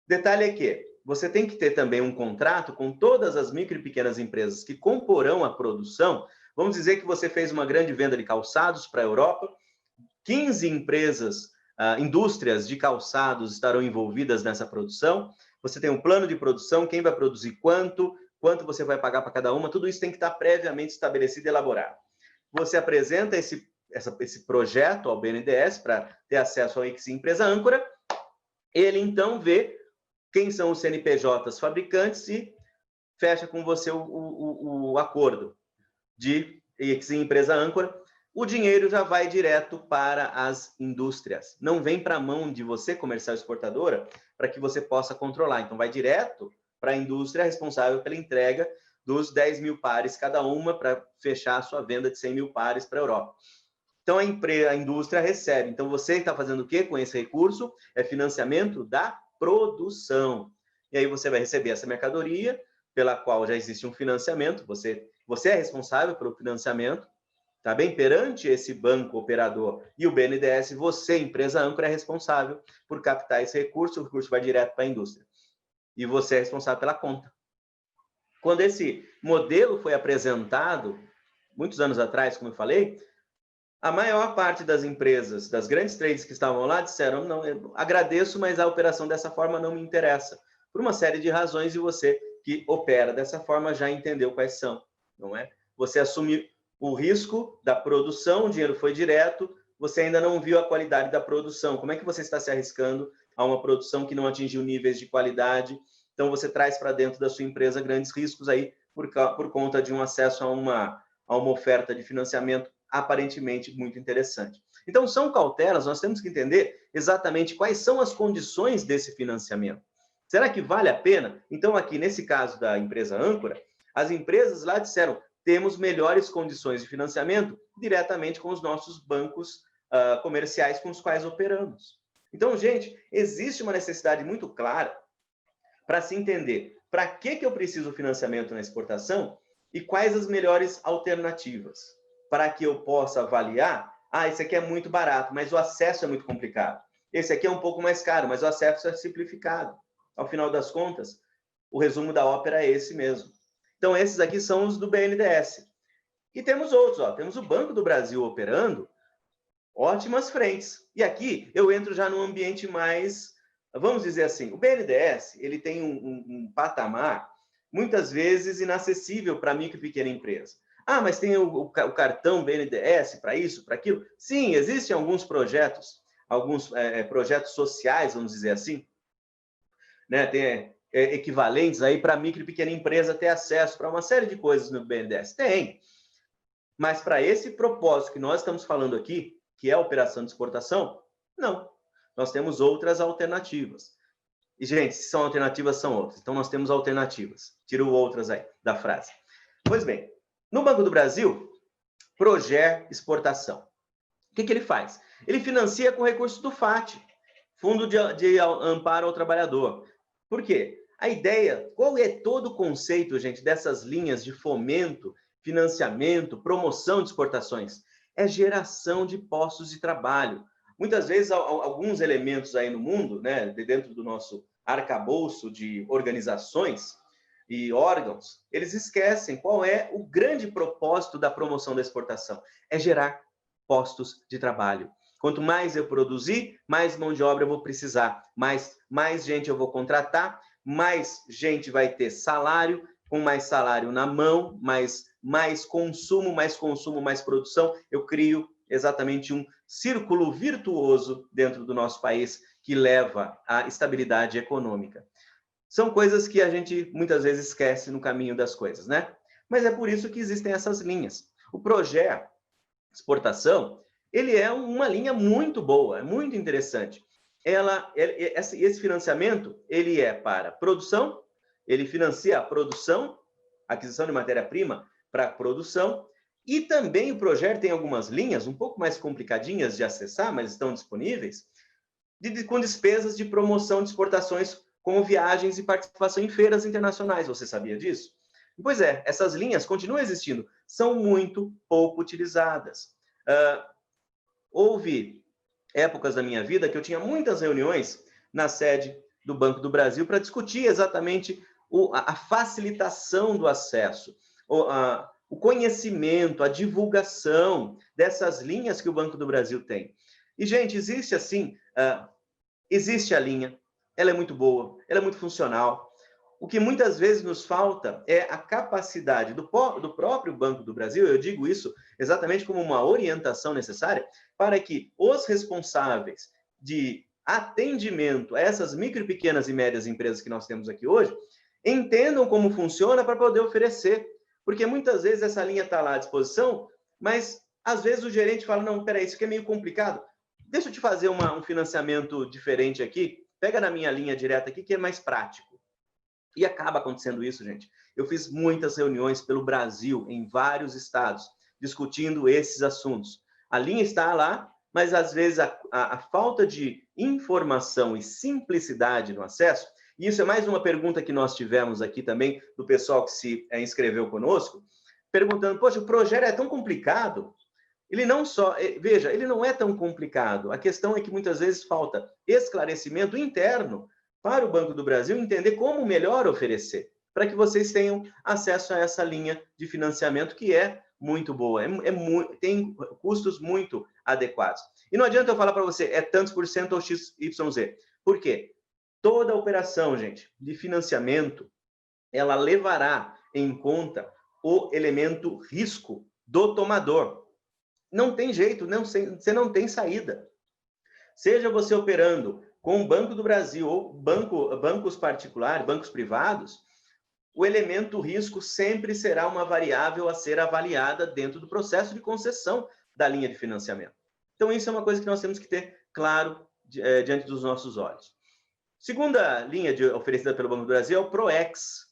Detalhe é que você tem que ter também um contrato com todas as micro e pequenas empresas que comporão a produção. Vamos dizer que você fez uma grande venda de calçados para a Europa, 15 empresas, indústrias de calçados estarão envolvidas nessa produção. Você tem um plano de produção, quem vai produzir quanto você vai pagar para cada uma, tudo isso tem que estar previamente estabelecido e elaborado. Você apresenta esse projeto ao BNDES para ter acesso ao Exim Empresa Âncora, ele então vê quem são os CNPJs fabricantes e fecha com você o acordo de Exim Empresa Âncora. O dinheiro já vai direto para as indústrias. Não vem para a mão de você, comercial exportadora, para que você possa controlar. Então, vai direto para a indústria responsável pela entrega dos 10 mil pares cada uma para fechar a sua venda de 100 mil pares para a Europa. Então, a indústria recebe. Então, você está fazendo o quê com esse recurso? É financiamento da produção. E aí você vai receber essa mercadoria, pela qual já existe um financiamento, você é responsável pelo financiamento, tá bem? Perante esse banco operador e o BNDES, você, empresa âncora, é responsável por captar esse recurso, o recurso vai direto para a indústria. E você é responsável pela conta. Quando esse modelo foi apresentado, muitos anos atrás, como eu falei, a maior parte das empresas, das grandes trades que estavam lá, disseram, não, eu agradeço, mas a operação dessa forma não me interessa. Por uma série de razões, e você que opera dessa forma já entendeu quais são, não é? Você assume o risco da produção, o dinheiro foi direto, você ainda não viu a qualidade da produção. Como é que você está se arriscando a uma produção que não atingiu níveis de qualidade? Então, você traz para dentro da sua empresa grandes riscos aí por conta de um acesso a uma oferta de financiamento aparentemente muito interessante. Então, são cautelas, nós temos que entender exatamente quais são as condições desse financiamento. Será que vale a pena? Então, aqui nesse caso da empresa âncora, as empresas lá disseram, temos melhores condições de financiamento diretamente com os nossos bancos comerciais com os quais operamos. Então, gente, existe uma necessidade muito clara para se entender para que eu preciso de financiamento na exportação e quais as melhores alternativas para que eu possa avaliar, esse aqui é muito barato, mas o acesso é muito complicado. Esse aqui é um pouco mais caro, mas o acesso é simplificado. Ao final das contas, o resumo da ópera é esse mesmo. Então, esses aqui são os do BNDES. E temos outros, temos o Banco do Brasil operando ótimas frentes. E aqui eu entro já num ambiente mais, vamos dizer assim, o BNDES, ele tem um patamar, muitas vezes, inacessível para micro e pequena empresa. Mas tem o cartão BNDES para isso, para aquilo? Sim, existem alguns projetos sociais, vamos dizer assim, né? Tem equivalentes aí para micro e pequena empresa ter acesso para uma série de coisas no BNDES. Tem. Mas para esse propósito que nós estamos falando aqui, que é a operação de exportação, não. Nós temos outras alternativas. E, gente, se são alternativas, são outras. Então, nós temos alternativas. Tiro outras aí da frase. Pois bem, no Banco do Brasil, Proger Exportação. O que ele faz? Ele financia com recursos do FAT, Fundo de Amparo ao Trabalhador. Por quê? A ideia, qual é todo o conceito, gente, dessas linhas de fomento, financiamento, promoção de exportações? É geração de postos de trabalho. Muitas vezes, alguns elementos aí no mundo, né, dentro do nosso arcabouço de organizações e órgãos, eles esquecem qual é o grande propósito da promoção da exportação. É gerar postos de trabalho. Quanto mais eu produzir, mais mão de obra eu vou precisar, mais gente eu vou contratar, mais gente vai ter salário, com mais salário na mão, mais consumo, mais produção. Eu crio exatamente um círculo virtuoso dentro do nosso país que leva à estabilidade econômica. São coisas que a gente muitas vezes esquece no caminho das coisas, né? Mas é por isso que existem essas linhas. O projeto exportação, ele é uma linha muito boa, é muito interessante. Esse financiamento, ele é para produção, ele financia a produção, aquisição de matéria-prima para produção, e também o projeto tem algumas linhas um pouco mais complicadinhas de acessar, mas estão disponíveis, com despesas de promoção de exportações, como viagens e participação em feiras internacionais. Você sabia disso? Pois é, essas linhas continuam existindo, são muito pouco utilizadas. Houve épocas da minha vida que eu tinha muitas reuniões na sede do Banco do Brasil para discutir exatamente a facilitação do acesso, o conhecimento, a divulgação dessas linhas que o Banco do Brasil tem. E, gente, existe assim, existe a linha, ela é muito boa, ela é muito funcional. O que muitas vezes nos falta é a capacidade do próprio Banco do Brasil, eu digo isso exatamente como uma orientação necessária, para que os responsáveis de atendimento a essas micro, pequenas e médias empresas que nós temos aqui hoje, entendam como funciona para poder oferecer. Porque muitas vezes essa linha está lá à disposição, mas às vezes o gerente fala, não, peraí, isso aqui é meio complicado, deixa eu te fazer um financiamento diferente aqui, pega na minha linha direta aqui que é mais prático. E acaba acontecendo isso, gente. Eu fiz muitas reuniões pelo Brasil, em vários estados, discutindo esses assuntos. A linha está lá, mas às vezes a falta de informação e simplicidade no acesso, e isso é mais uma pergunta que nós tivemos aqui também do pessoal que se inscreveu conosco, perguntando, poxa, o projeto é tão complicado. Ele não só, veja, ele não é tão complicado. A questão é que muitas vezes falta esclarecimento interno para o Banco do Brasil entender como melhor oferecer, para que vocês tenham acesso a essa linha de financiamento que é muito boa, tem custos muito adequados. E não adianta eu falar para você, é tantos por cento ou XYZ. Por quê? Toda operação, gente, de financiamento, ela levará em conta o elemento risco do tomador. Não tem jeito, você não tem saída. Seja você operando com o Banco do Brasil ou bancos particulares, bancos privados, o elemento risco sempre será uma variável a ser avaliada dentro do processo de concessão da linha de financiamento. Então, isso é uma coisa que nós temos que ter claro diante dos nossos olhos. Segunda linha oferecida pelo Banco do Brasil é o PROEX,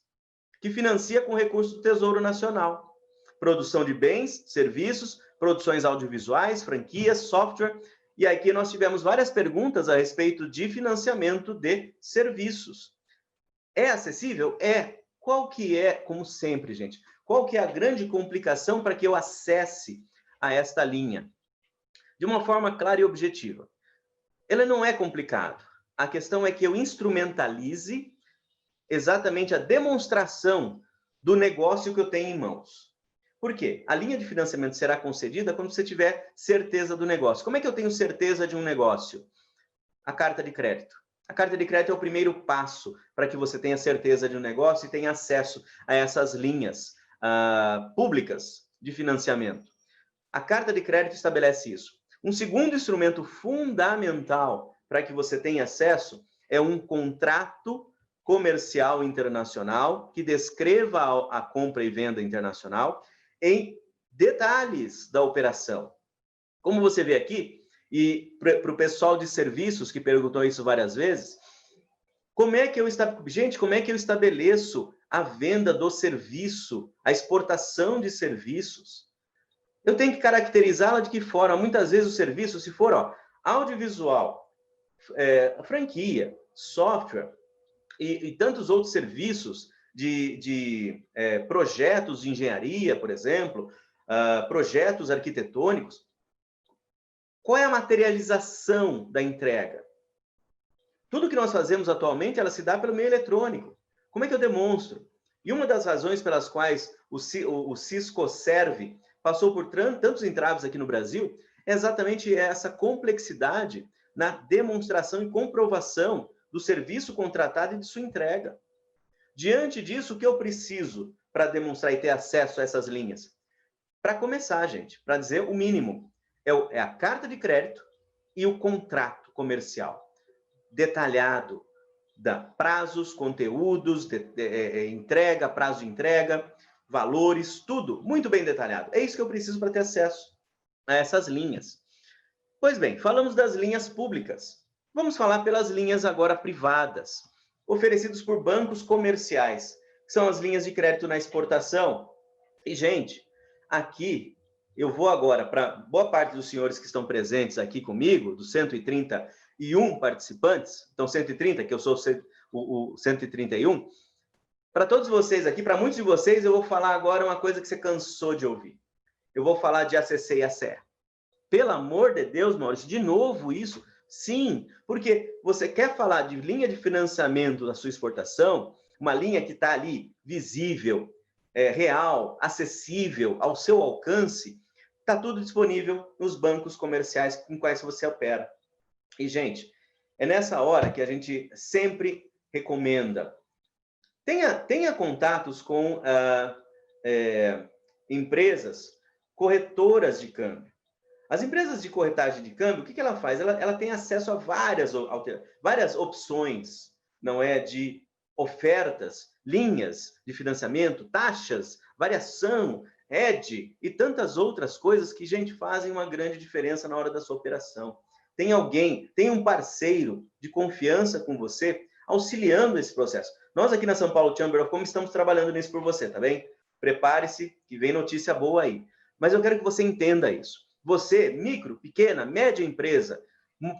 que financia com recursos do Tesouro Nacional. Produção de bens, serviços, produções audiovisuais, franquias, software. E aqui nós tivemos várias perguntas a respeito de financiamento de serviços. É acessível? É. Qual que é, como sempre, gente, qual que é a grande complicação para que eu acesse a esta linha? De uma forma clara e objetiva. Ela não é complicado. A questão é que eu instrumentalize exatamente a demonstração do negócio que eu tenho em mãos. Por quê? A linha de financiamento será concedida quando você tiver certeza do negócio. Como é que eu tenho certeza de um negócio? A carta de crédito. A carta de crédito é o primeiro passo para que você tenha certeza de um negócio e tenha acesso a essas linhas públicas de financiamento. A carta de crédito estabelece isso. Um segundo instrumento fundamental para que você tenha acesso é um contrato comercial internacional que descreva a compra e venda internacional em detalhes da operação. Como você vê aqui, e para o pessoal de serviços que perguntou isso várias vezes, como é que eu estabeleço a venda do serviço, a exportação de serviços? Eu tenho que caracterizá-la de que forma? Muitas vezes o serviço, se for audiovisual, franquia, software, e tantos outros serviços de projetos de engenharia, por exemplo, projetos arquitetônicos. Qual é a materialização da entrega? Tudo que nós fazemos atualmente, ela se dá pelo meio eletrônico. Como é que eu demonstro? E uma das razões pelas quais o Ciscoserve passou por tantos entraves aqui no Brasil é exatamente essa complexidade na demonstração e comprovação do serviço contratado e de sua entrega. Diante disso, o que eu preciso para demonstrar e ter acesso a essas linhas? Para começar, gente, para dizer o mínimo, é a carta de crédito e o contrato comercial detalhado, prazos, conteúdos, entrega, prazo de entrega, valores, tudo muito bem detalhado. É isso que eu preciso para ter acesso a essas linhas. Pois bem, falamos das linhas públicas. Vamos falar pelas linhas agora privadas, oferecidas por bancos comerciais, que são as linhas de crédito na exportação. E, gente, aqui eu vou agora para boa parte dos senhores que estão presentes aqui comigo, dos 131 participantes, então 130, que eu sou o 131, para todos vocês aqui, para muitos de vocês, eu vou falar agora uma coisa que você cansou de ouvir. Eu vou falar de ACC e ACE. Pelo amor de Deus, Maurício, de novo isso? Sim, porque você quer falar de linha de financiamento da sua exportação, uma linha que está ali visível, real, acessível, ao seu alcance, está tudo disponível nos bancos comerciais com quais você opera. E, gente, é nessa hora que a gente sempre recomenda. Tenha contatos com empresas corretoras de câmbio. As empresas de corretagem de câmbio, o que ela faz? Ela tem acesso a várias opções, não é, de ofertas, linhas de financiamento, taxas, variação, hedge e tantas outras coisas que, gente, fazem uma grande diferença na hora da sua operação. Tem um parceiro de confiança com você auxiliando esse processo. Nós aqui na São Paulo Chamber of Commerce estamos trabalhando nisso por você, tá bem? Prepare-se que vem notícia boa aí. Mas eu quero que você entenda isso. Você, micro, pequena, média empresa,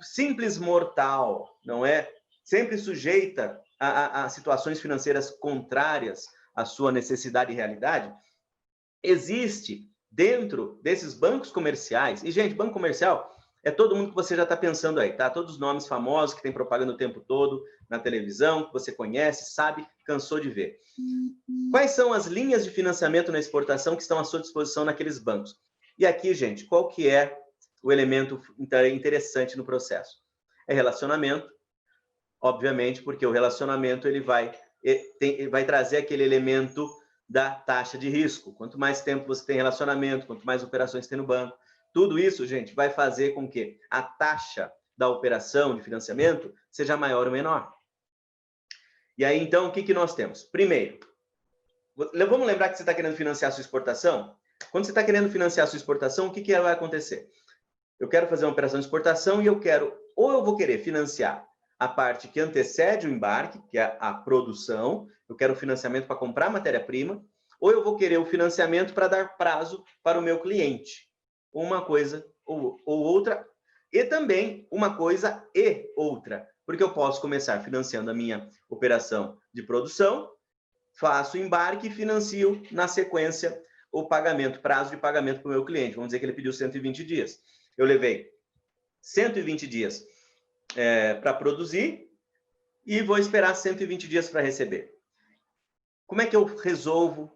simples mortal, não é? Sempre sujeita a situações financeiras contrárias à sua necessidade e realidade, existe dentro desses bancos comerciais, e, gente, banco comercial é todo mundo que você já está pensando aí, tá? Todos os nomes famosos que tem propaganda o tempo todo na televisão, que você conhece, sabe, cansou de ver. Quais são as linhas de financiamento na exportação que estão à sua disposição naqueles bancos? E aqui, gente, qual que é o elemento interessante no processo? É relacionamento, obviamente, porque o relacionamento ele vai trazer aquele elemento da taxa de risco. Quanto mais tempo você tem relacionamento, quanto mais operações tem no banco, tudo isso, gente, vai fazer com que a taxa da operação de financiamento seja maior ou menor. E aí, então, o que nós temos? Primeiro, vamos lembrar que você está querendo financiar a sua exportação? Quando você está querendo financiar a sua exportação, o que vai acontecer? Eu quero fazer uma operação de exportação e eu vou querer financiar a parte que antecede o embarque, que é a produção, eu quero financiamento para comprar matéria-prima, ou eu vou querer o financiamento para dar prazo para o meu cliente. Uma coisa ou outra, e também uma coisa e outra, porque eu posso começar financiando a minha operação de produção, faço o embarque e financio na sequência o pagamento, prazo de pagamento para o meu cliente. Vamos dizer que ele pediu 120 dias. Eu levei 120 dias para produzir e vou esperar 120 dias para receber. Como é que eu resolvo?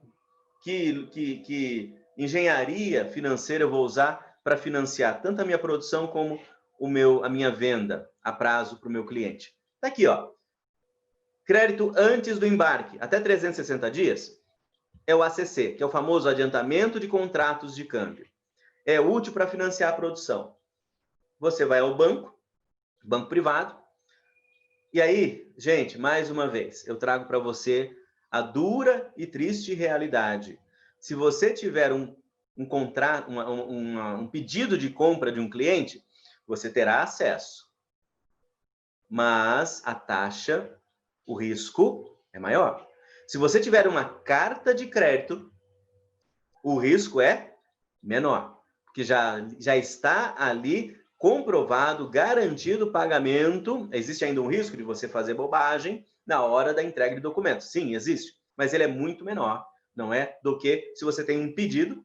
Que engenharia financeira eu vou usar para financiar tanto a minha produção como a minha venda a prazo para o meu cliente? Está aqui, ó. Crédito antes do embarque, até 360 dias, é o ACC, que é o famoso adiantamento de contratos de câmbio. É útil para financiar a produção. Você vai ao banco privado, e aí, gente, mais uma vez, eu trago para você a dura e triste realidade. Se você tiver um contrato, um pedido de compra de um cliente, você terá acesso. Mas a taxa, o risco é maior. Se você tiver uma carta de crédito, o risco é menor, porque já está ali comprovado, garantido o pagamento. Existe ainda um risco de você fazer bobagem, na hora da entrega de documentos. Sim, existe, mas ele é muito menor, não é? Do que se você tem um pedido,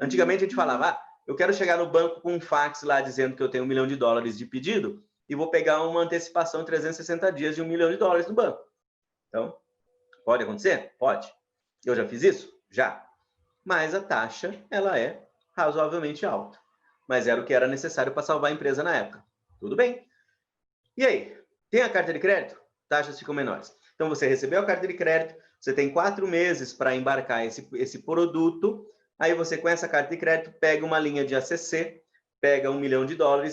Antigamente a gente falava, eu quero chegar no banco com um fax lá dizendo que eu tenho $1 milhão de pedido e vou pegar uma antecipação de 360 dias de $1 milhão no banco. Então, pode acontecer? Pode. Eu já fiz isso? Já. Mas a taxa, ela é razoavelmente alta. Mas era o que era necessário para salvar a empresa na época. Tudo bem. E aí? Tem a carta de crédito? Taxas ficam menores. Então, você recebeu a carta de crédito, você tem 4 meses para embarcar esse produto, aí você, com essa carta de crédito, pega uma linha de ACC, pega $1 milhão,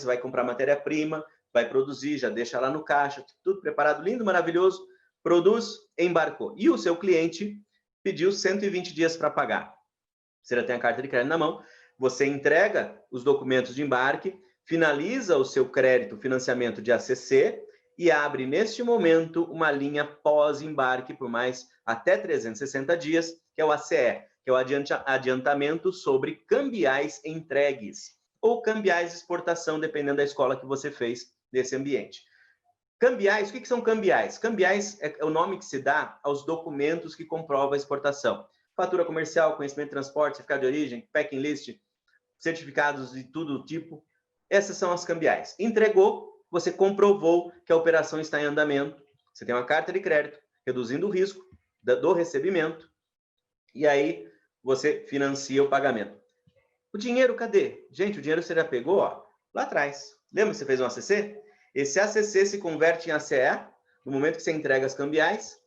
vai comprar matéria-prima, vai produzir, já deixa lá no caixa, tudo preparado, lindo, maravilhoso, produz, embarcou. E o seu cliente pediu 120 dias para pagar. Você já tem a carta de crédito na mão, você entrega os documentos de embarque, finaliza o seu crédito, financiamento de ACC e abre, neste momento, uma linha pós-embarque por mais até 360 dias, que é o ACE, que é o adiantamento sobre cambiais entregues, ou cambiais de exportação, dependendo da escola que você fez desse ambiente. Cambiais, o que são cambiais? Cambiais é o nome que se dá aos documentos que comprovam a exportação. Fatura comercial, conhecimento de transporte, certificado de origem, packing list, certificados de todo tipo. Essas são as cambiais. Entregou, você comprovou que a operação está em andamento. Você tem uma carta de crédito, reduzindo o risco do recebimento. E aí, você financia o pagamento. O dinheiro, cadê? Gente, o dinheiro você já pegou, ó, lá atrás. Lembra que você fez um ACC? Esse ACC se converte em ACE no momento que você entrega as cambiais.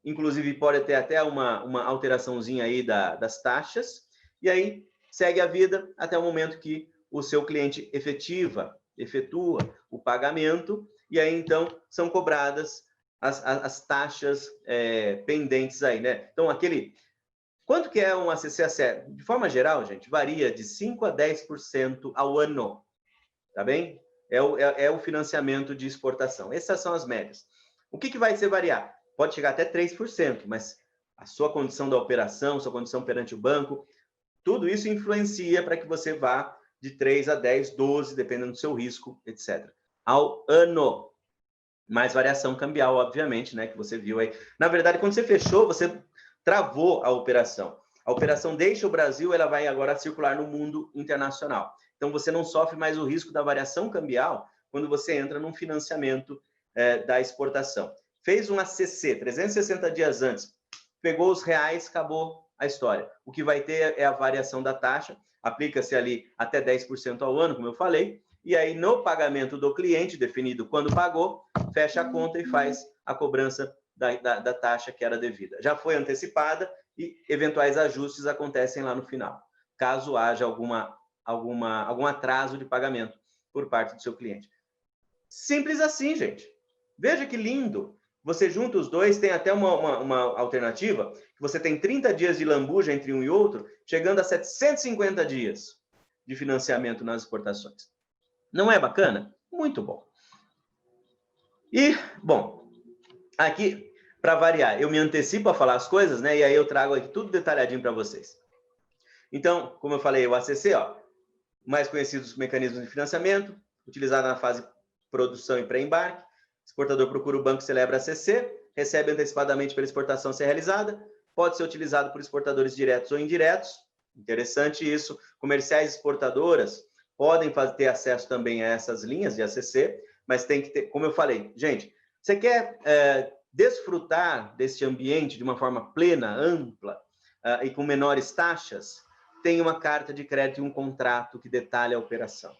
Inclusive, pode ter até uma alteraçãozinha aí das taxas. E aí, segue a vida até o momento que o seu cliente efetua o pagamento. E aí, então, são cobradas as taxas pendentes aí, né? Então, quanto que é um ACC ACE? De forma geral, gente, varia de 5% a 10% ao ano. Tá bem? É o financiamento de exportação. Essas são as médias. O que vai ser variar? Pode chegar até 3%, mas a sua condição da operação, sua condição perante o banco, tudo isso influencia para que você vá de 3 a 10, 12, dependendo do seu risco, etc. Ao ano. Mais variação cambial, obviamente, né, que você viu aí. Na verdade, quando você fechou, você travou a operação. A operação deixa o Brasil, ela vai agora circular no mundo internacional. Então, você não sofre mais o risco da variação cambial quando você entra num financiamento da exportação. Fez um ACC 360 dias antes, pegou os reais, acabou a história. O que vai ter é a variação da taxa, aplica-se ali até 10% ao ano, como eu falei, e aí no pagamento do cliente, definido quando pagou, fecha a conta e faz a cobrança da taxa que era devida. Já foi antecipada e eventuais ajustes acontecem lá no final, caso haja algum atraso de pagamento por parte do seu cliente. Simples assim, gente. Veja que lindo. Você junta os dois, tem até uma alternativa, que você tem 30 dias de lambuja entre um e outro, chegando a 750 dias de financiamento nas exportações. Não é bacana? Muito bom. E, bom, aqui, para variar, eu me antecipo a falar as coisas, né? E aí eu trago aqui tudo detalhadinho para vocês. Então, como eu falei, o ACC, ó, mais conhecidos mecanismos de financiamento, utilizado na fase produção e pré-embarque. Exportador procura o banco, celebra ACC, recebe antecipadamente pela exportação ser realizada, pode ser utilizado por exportadores diretos ou indiretos. Interessante isso. Comerciais exportadoras podem ter acesso também a essas linhas de ACC, mas tem que ter, como eu falei, gente, você quer desfrutar desse ambiente de uma forma plena, ampla e com menores taxas, tem uma carta de crédito e um contrato que detalha a operação.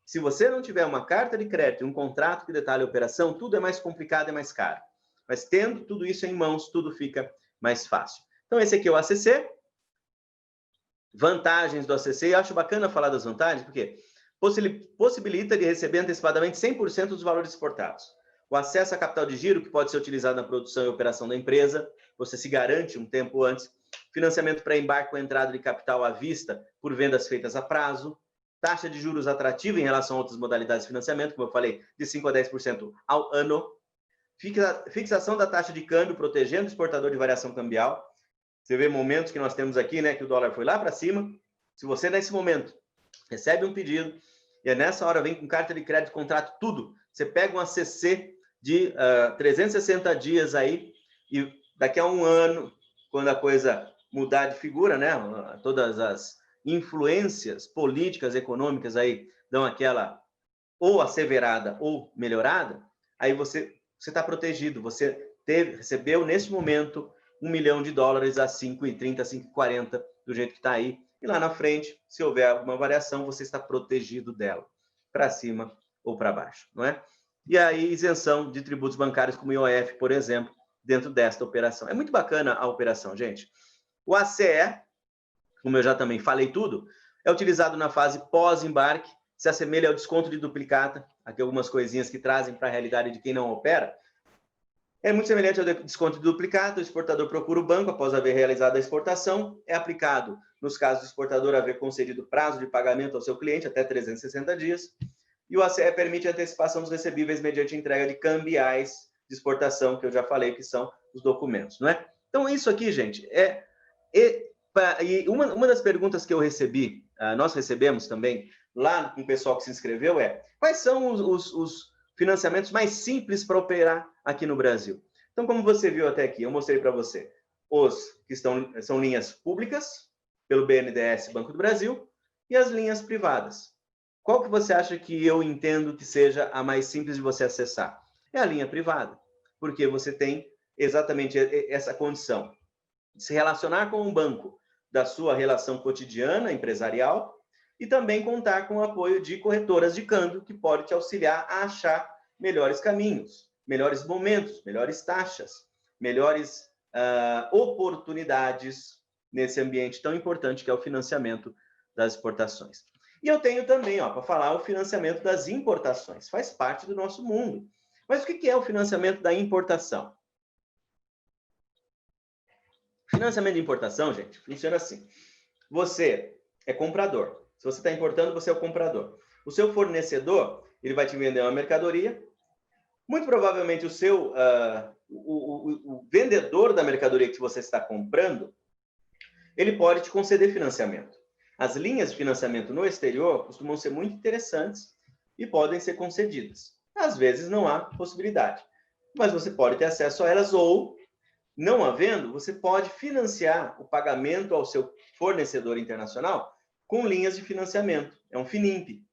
Se você não tiver uma carta de crédito e um contrato que detalha a operação, tudo é mais complicado e mais caro. Mas tendo tudo isso em mãos, tudo fica mais fácil. Então, esse aqui é o ACC. Vantagens do ACC. Eu acho bacana falar das vantagens, porque possibilita de receber antecipadamente 100% dos valores exportados. O acesso a capital de giro, que pode ser utilizado na produção e operação da empresa. Você se garante um tempo antes. Financiamento para embarque com entrada de capital à vista por vendas feitas a prazo. Taxa de juros atrativa em relação a outras modalidades de financiamento, como eu falei, de 5% a 10% ao ano. Fixação da taxa de câmbio, protegendo o exportador de variação cambial. Você vê momentos que nós temos aqui, né, que o dólar foi lá para cima. Se você, nesse momento, recebe um pedido, e nessa hora vem com carta de crédito, contrato, tudo, você pega um ACC de 360 dias aí, e daqui a um ano, quando a coisa mudar de figura, né, todas as influências políticas, econômicas aí dão aquela ou asseverada ou melhorada, aí você está protegido, você recebeu nesse momento $1 milhão a 5,30, 5,40, do jeito que está aí, e lá na frente, se houver alguma variação, você está protegido dela, para cima ou para baixo, não é? E aí, isenção de tributos bancários como IOF, por exemplo, dentro desta operação. É muito bacana a operação, gente. O ACE, como eu já também falei tudo, é utilizado na fase pós-embarque, se assemelha ao desconto de duplicata, aqui algumas coisinhas que trazem para a realidade de quem não opera. É muito semelhante ao desconto de duplicata, o exportador procura o banco após haver realizado a exportação, é aplicado, nos casos do exportador haver concedido prazo de pagamento ao seu cliente, até 360 dias, e o ACE permite a antecipação dos recebíveis mediante entrega de cambiais de exportação, que eu já falei que são os documentos, não é? Então, isso aqui, gente, e uma das perguntas que eu recebi, nós recebemos também, lá com o pessoal que se inscreveu, quais são os financiamentos mais simples para operar aqui no Brasil? Então, como você viu até aqui, eu mostrei para você os que são linhas públicas, pelo BNDES, Banco do Brasil, e as linhas privadas. Qual que você acha que eu entendo que seja a mais simples de você acessar? É a linha privada, porque você tem exatamente essa condição de se relacionar com um banco da sua relação cotidiana, empresarial, e também contar com o apoio de corretoras de câmbio, que pode te auxiliar a achar melhores caminhos, melhores momentos, melhores taxas, melhores oportunidades nesse ambiente tão importante que é o financiamento das exportações. E eu tenho também, para falar, o financiamento das importações. Faz parte do nosso mundo. Mas o que é o financiamento da importação? Financiamento de importação, gente, funciona assim. Você é comprador. Se você está importando, você é o comprador. O seu fornecedor, ele vai te vender uma mercadoria. Muito provavelmente o vendedor da mercadoria que você está comprando, ele pode te conceder financiamento. As linhas de financiamento no exterior costumam ser muito interessantes e podem ser concedidas. Às vezes não há possibilidade, mas você pode ter acesso a elas ou, não havendo, você pode financiar o pagamento ao seu fornecedor internacional com linhas de financiamento. É um FINIMP,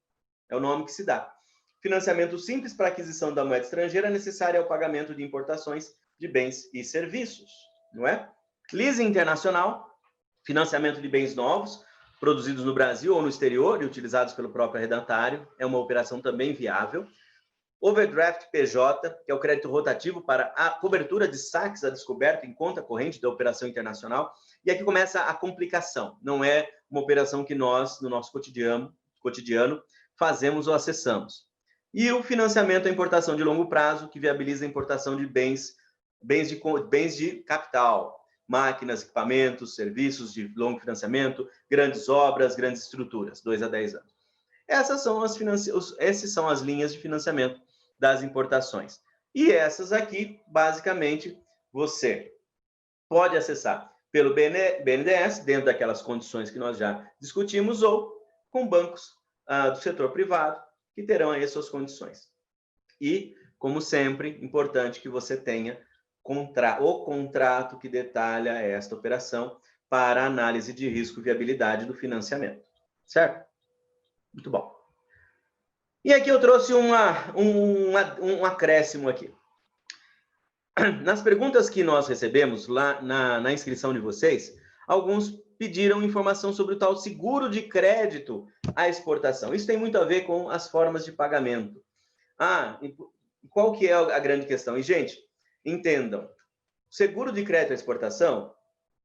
é o nome que se dá. Financiamento simples para aquisição da moeda estrangeira necessária ao pagamento de importações de bens e serviços, não é? Leasing internacional, financiamento de bens novos, produzidos no Brasil ou no exterior e utilizados pelo próprio arrendatário, é uma operação também viável. Overdraft PJ, que é o crédito rotativo para a cobertura de saques a descoberto em conta corrente da operação internacional. E aqui começa a complicação. Não é uma operação que nós, no nosso cotidiano, fazemos ou acessamos. E o financiamento à importação de longo prazo, que viabiliza a importação de bens de capital, máquinas, equipamentos, serviços de longo financiamento, grandes obras, grandes estruturas, 2 a 10 anos. Essas são as linhas de financiamento das importações. E essas aqui, basicamente, você pode acessar pelo BNDES, dentro daquelas condições que nós já discutimos, ou com bancos do setor privado, que terão aí as suas condições. E, como sempre, importante que você tenha o contrato que detalha esta operação para análise de risco e viabilidade do financiamento. Certo? Muito bom. E aqui eu trouxe um acréscimo aqui. Nas perguntas que nós recebemos lá na inscrição de vocês, alguns pediram informação sobre o tal seguro de crédito à exportação. Isso tem muito a ver com as formas de pagamento. Qual que é a grande questão? E, gente, entendam, seguro de crédito à exportação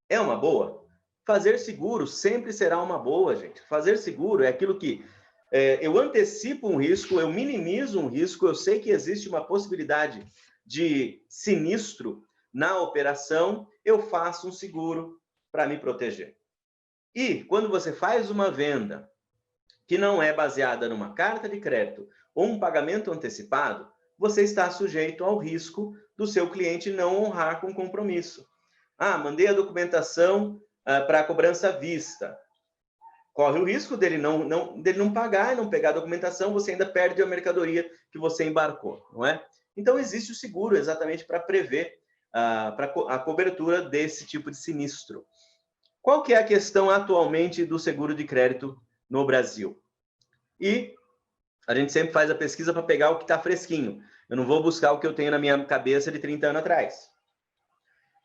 é uma boa? Fazer seguro sempre será uma boa, gente. Fazer seguro é aquilo que eu antecipo um risco, eu minimizo um risco, eu sei que existe uma possibilidade de sinistro na operação, eu faço um seguro para me proteger. E quando você faz uma venda que não é baseada numa carta de crédito ou um pagamento antecipado, você está sujeito ao risco do seu cliente não honrar com compromisso. Mandei a documentação para a cobrança à vista. Corre o risco dele não pagar, não pegar a documentação, você ainda perde a mercadoria que você embarcou, não é? Então, existe o seguro exatamente para prever a cobertura desse tipo de sinistro. Qual que é a questão atualmente do seguro de crédito no Brasil? E a gente sempre faz a pesquisa para pegar o que está fresquinho. Eu não vou buscar o que eu tenho na minha cabeça de 30 anos atrás.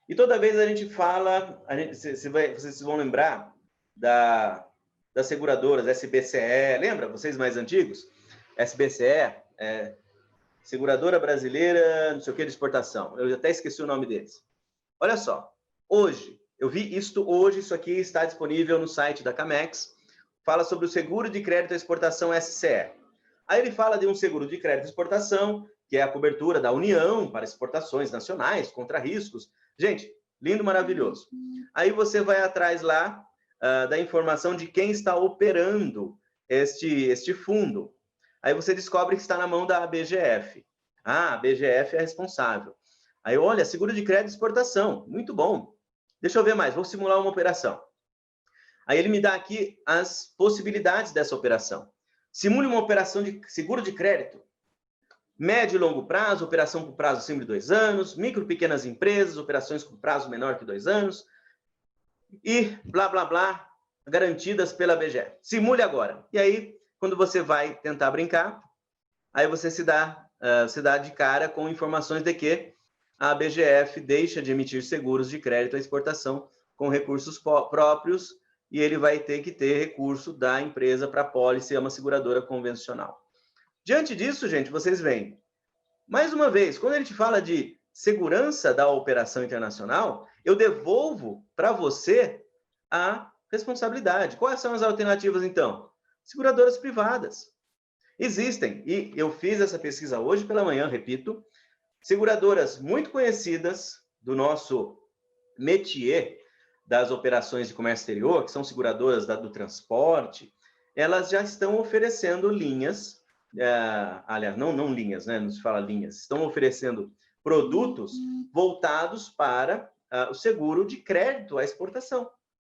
E toda vez a gente fala, vocês vão lembrar das seguradoras, SBCE, lembra? Vocês mais antigos? SBCE, Seguradora Brasileira, não sei o que, de exportação. Eu até esqueci o nome deles. Olha só, hoje, eu vi isto hoje, isso aqui está disponível no site da Camex, fala sobre o seguro de crédito à exportação SCE. Aí ele fala de um seguro de crédito à exportação, que é a cobertura da União para exportações nacionais, contra riscos. Gente, lindo, maravilhoso. Aí você vai atrás lá da informação de quem está operando este fundo. Aí você descobre que está na mão da BGF. A BGF é a responsável. Aí, olha, seguro de crédito e exportação. Muito bom. Deixa eu ver mais, vou simular uma operação. Aí ele me dá aqui as possibilidades dessa operação. Simule uma operação de seguro de crédito. Médio e longo prazo, operação com prazo acima de 2 anos, micro e pequenas empresas, operações com prazo menor que 2 anos, e blá, blá, blá, garantidas pela BGF. Simule agora. E aí, quando você vai tentar brincar, aí você se dá de cara com informações de que a BGF deixa de emitir seguros de crédito à exportação com recursos próprios e ele vai ter que ter recurso da empresa para a pólice, é uma seguradora convencional. Diante disso, gente, vocês veem, mais uma vez, quando a gente fala de segurança da operação internacional, eu devolvo para você a responsabilidade. Quais são as alternativas, então? Seguradoras privadas. Existem, e eu fiz essa pesquisa hoje pela manhã, repito, seguradoras muito conhecidas do nosso métier das operações de comércio exterior, que são seguradoras do transporte, elas já estão oferecendo linhas, aliás, não linhas, né? Não se fala linhas, estão oferecendo produtos voltados para o seguro de crédito à exportação.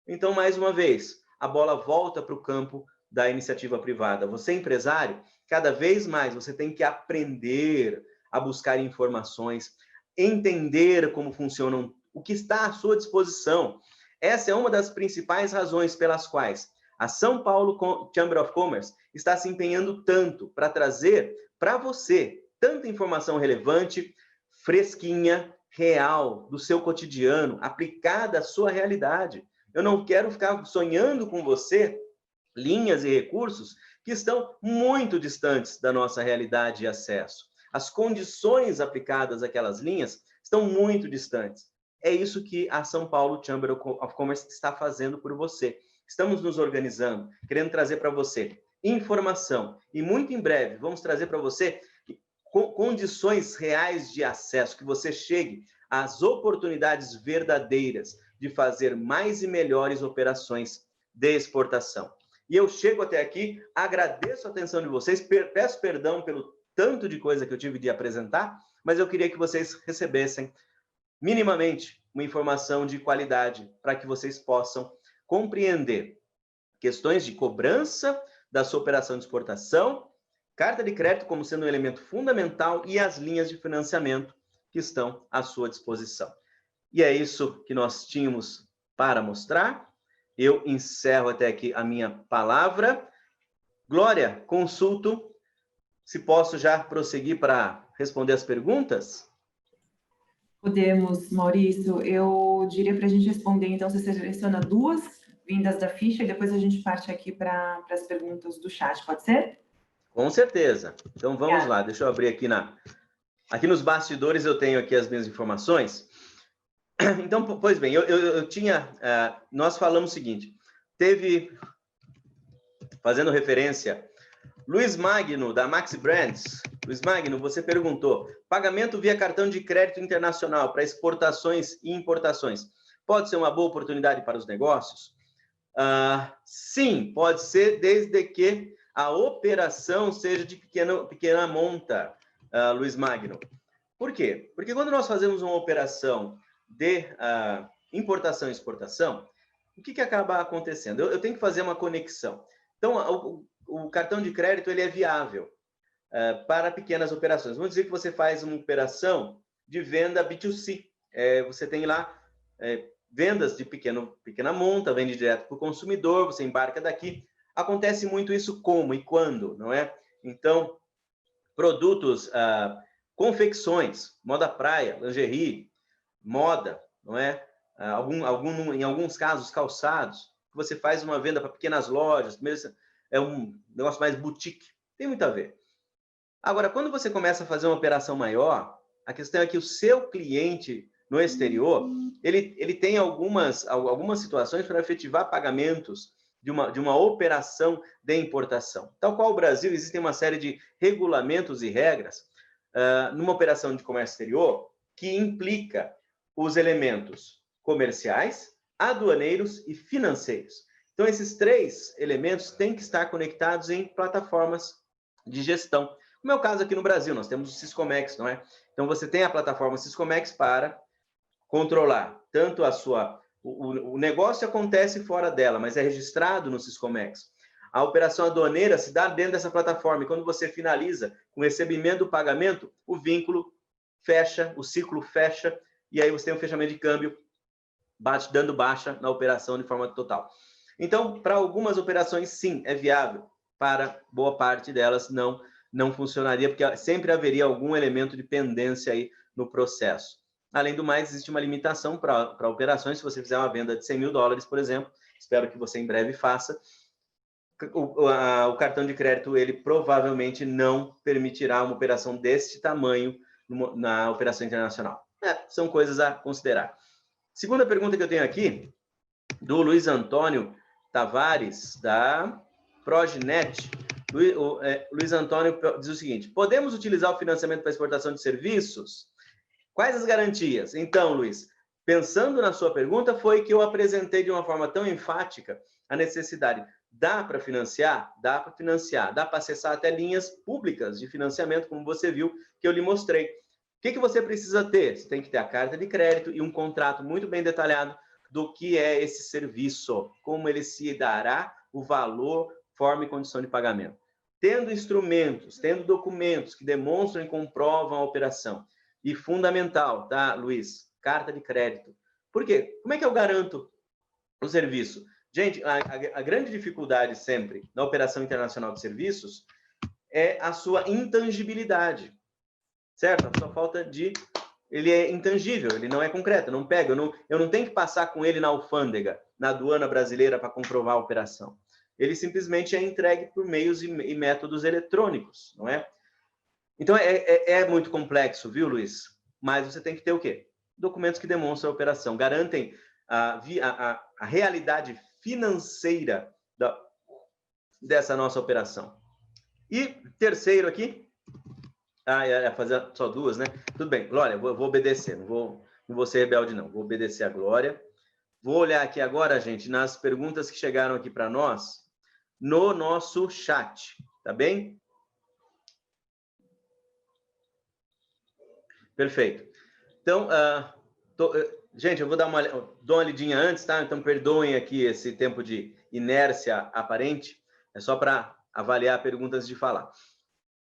Então, mais uma vez, a bola volta para o campo da iniciativa privada. Você, empresário, cada vez mais você tem que aprender a buscar informações, entender como funcionam, o que está à sua disposição. Essa é uma das principais razões pelas quais a São Paulo Chamber of Commerce está se empenhando tanto para trazer para você tanta informação relevante, fresquinha, real, do seu cotidiano, aplicada à sua realidade. Eu não quero ficar sonhando com você linhas e recursos que estão muito distantes da nossa realidade de acesso. As condições aplicadas àquelas linhas estão muito distantes. É isso que a São Paulo Chamber of Commerce está fazendo por você. Estamos nos organizando, querendo trazer para você informação. E muito em breve vamos trazer para você condições reais de acesso, que você chegue às oportunidades verdadeiras de fazer mais e melhores operações de exportação. E eu chego até aqui, agradeço a atenção de vocês, peço perdão pelo tanto de coisa que eu tive de apresentar, mas eu queria que vocês recebessem minimamente uma informação de qualidade para que vocês possam compreender questões de cobrança da sua operação de exportação, carta de crédito como sendo um elemento fundamental e as linhas de financiamento que estão à sua disposição. E é isso que nós tínhamos para mostrar. Eu encerro até aqui a minha palavra. Glória, consulto se posso já prosseguir para responder as perguntas. Podemos, Maurício. Eu diria para a gente responder, então, você seleciona 2 vindas da ficha e depois a gente parte aqui para as perguntas do chat, pode ser? Com certeza. Então, vamos lá. Deixa eu abrir aqui aqui nos bastidores, eu tenho aqui as minhas informações. Então, pois bem, eu tinha... nós falamos o seguinte, fazendo referência, Luiz Magno, da Maxi Brands. Luiz Magno, você perguntou, pagamento via cartão de crédito internacional para exportações e importações, pode ser uma boa oportunidade para os negócios? Sim, pode ser, desde que a operação seja de pequena monta, Luiz Magno. Por quê? Porque quando nós fazemos uma operação de importação e exportação, o que acaba acontecendo? Eu tenho que fazer uma conexão. Então, o cartão de crédito ele é viável. para pequenas operações. Vamos dizer que você faz uma operação de venda B2C. Você tem lá vendas de pequena monta, vende direto para o consumidor, você embarca daqui. Acontece muito isso como e quando, não é? Então, produtos, confecções, moda praia, lingerie, moda, não é? Em alguns casos, calçados. Você faz uma venda para pequenas lojas, é um negócio mais boutique. Tem muito a ver. Agora, quando você começa a fazer uma operação maior, a questão é que o seu cliente no exterior, ele tem algumas situações para efetivar pagamentos de uma operação de importação. Tal qual o Brasil, existem uma série de regulamentos e regras numa operação de comércio exterior que implica os elementos comerciais, aduaneiros e financeiros. Então, esses 3 elementos têm que estar conectados em plataformas de gestão. No meu caso aqui no Brasil, nós temos o Siscomex, não é? Então, você tem a plataforma Siscomex para controlar tanto o negócio acontece fora dela, mas é registrado no Siscomex. A operação aduaneira se dá dentro dessa plataforma e quando você finaliza com o recebimento do pagamento, o vínculo fecha, o ciclo fecha e aí você tem um fechamento de câmbio dando baixa na operação de forma total. Então, para algumas operações, sim, é viável. Para boa parte delas, não funcionaria, porque sempre haveria algum elemento de pendência aí no processo. Além do mais, existe uma limitação para operações. Se você fizer uma venda de 100 mil dólares, por exemplo, espero que você em breve faça, o cartão de crédito, ele provavelmente não permitirá uma operação deste tamanho na operação internacional. São coisas a considerar. Segunda pergunta que eu tenho aqui, do Luiz Antônio Tavares, da Prognet. Luiz Antônio diz o seguinte: podemos utilizar o financiamento para exportação de serviços? Quais as garantias? Então, Luiz, pensando na sua pergunta, foi que eu apresentei de uma forma tão enfática a necessidade. Dá para financiar? Dá para financiar. Dá para acessar até linhas públicas de financiamento, como você viu, que eu lhe mostrei. O que você precisa ter? Você tem que ter a carta de crédito e um contrato muito bem detalhado do que é esse serviço, como ele se dará, o valor, forma e condição de pagamento. Tendo instrumentos, tendo documentos que demonstram e comprovam a operação. E fundamental, tá, Luiz? Carta de crédito. Por quê? Como é que eu garanto o serviço? Gente, a grande dificuldade sempre na operação internacional de serviços é a sua intangibilidade. Certo? A sua falta de... Ele é intangível, ele não é concreto, não pega. Eu não tenho que passar com ele na alfândega, na aduana brasileira para comprovar a operação. Ele simplesmente é entregue por meios e métodos eletrônicos, não é? Então, é muito complexo, viu, Luiz? Mas você tem que ter o quê? Documentos que demonstram a operação, garantem a realidade financeira dessa nossa operação. E terceiro aqui, fazer só 2, né? Tudo bem, Glória, vou obedecer, não vou ser rebelde, não. Vou obedecer a Glória. Vou olhar aqui agora, gente, nas perguntas que chegaram aqui para nós, no nosso chat, tá bem? Perfeito. Então, gente, eu vou dar uma lidinha antes, tá? Então, perdoem aqui esse tempo de inércia aparente. É só para avaliar perguntas de falar.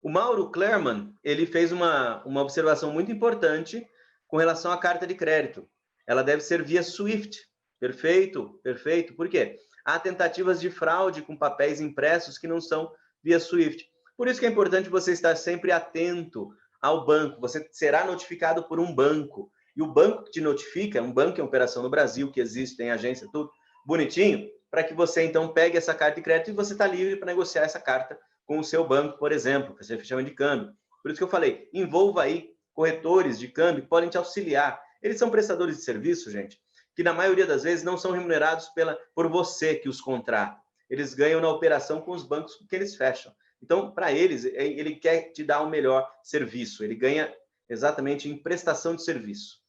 O Mauro Klerman, ele fez uma observação muito importante com relação à carta de crédito. Ela deve ser via SWIFT. Perfeito, perfeito. Por quê? Há tentativas de fraude com papéis impressos que não são via SWIFT. Por isso que é importante você estar sempre atento ao banco. Você será notificado por um banco. E o banco que te notifica, um banco em operação no Brasil, que existe, tem agência, tudo bonitinho, para que você, então, pegue essa carta de crédito e você está livre para negociar essa carta com o seu banco, por exemplo, fazer fechamento de câmbio. Por isso que eu falei, envolva aí corretores de câmbio que podem te auxiliar. Eles são prestadores de serviço, gente, que na maioria das vezes não são remunerados por você que os contrata. Eles ganham na operação com os bancos que eles fecham. Então, para eles, ele quer te dar um melhor serviço. Ele ganha exatamente em prestação de serviço.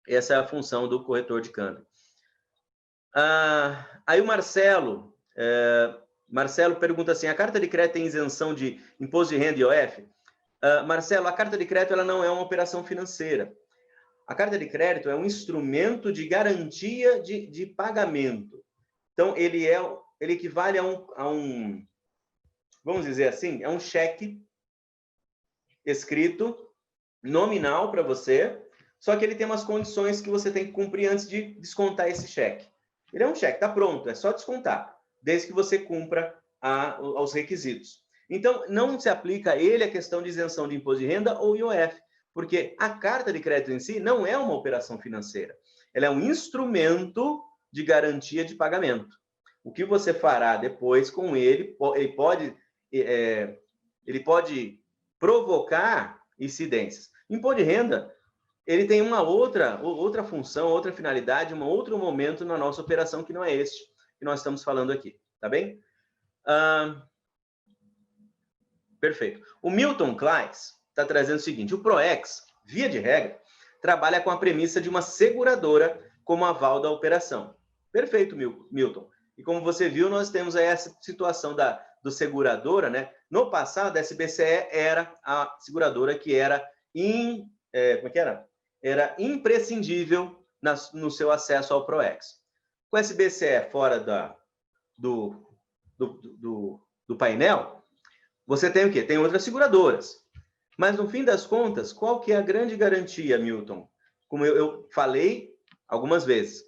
Essa é a função do corretor de câmbio. Aí o Marcelo... Marcelo pergunta assim, a carta de crédito tem isenção de imposto de renda e IOF? Marcelo, a carta de crédito ela não é uma operação financeira. A carta de crédito é um instrumento de garantia de pagamento. Então, ele equivale a um, vamos dizer assim, é um cheque escrito, nominal para você, só que ele tem umas condições que você tem que cumprir antes de descontar esse cheque. Ele é um cheque, está pronto, é só descontar, desde que você cumpra aos requisitos. Então, não se aplica a ele a questão de isenção de imposto de renda ou IOF, porque a carta de crédito em si não é uma operação financeira. Ela é um instrumento de garantia de pagamento. O que você fará depois com ele, ele pode provocar incidências. Imposto de renda, ele tem uma outra função, outra finalidade, um outro momento na nossa operação que não é este que nós estamos falando aqui, tá bem? Perfeito. O Milton Klaes está trazendo o seguinte: o PROEX, via de regra, trabalha com a premissa de uma seguradora como aval da operação. Perfeito, Milton. E como você viu, nós temos aí essa situação do seguradora, né? No passado, a SBCE era a seguradora que era era imprescindível no seu acesso ao PROEX. Com a SBCE fora do painel, você tem o quê? Tem outras seguradoras. Mas, no fim das contas, qual que é a grande garantia, Milton? Como eu falei algumas vezes,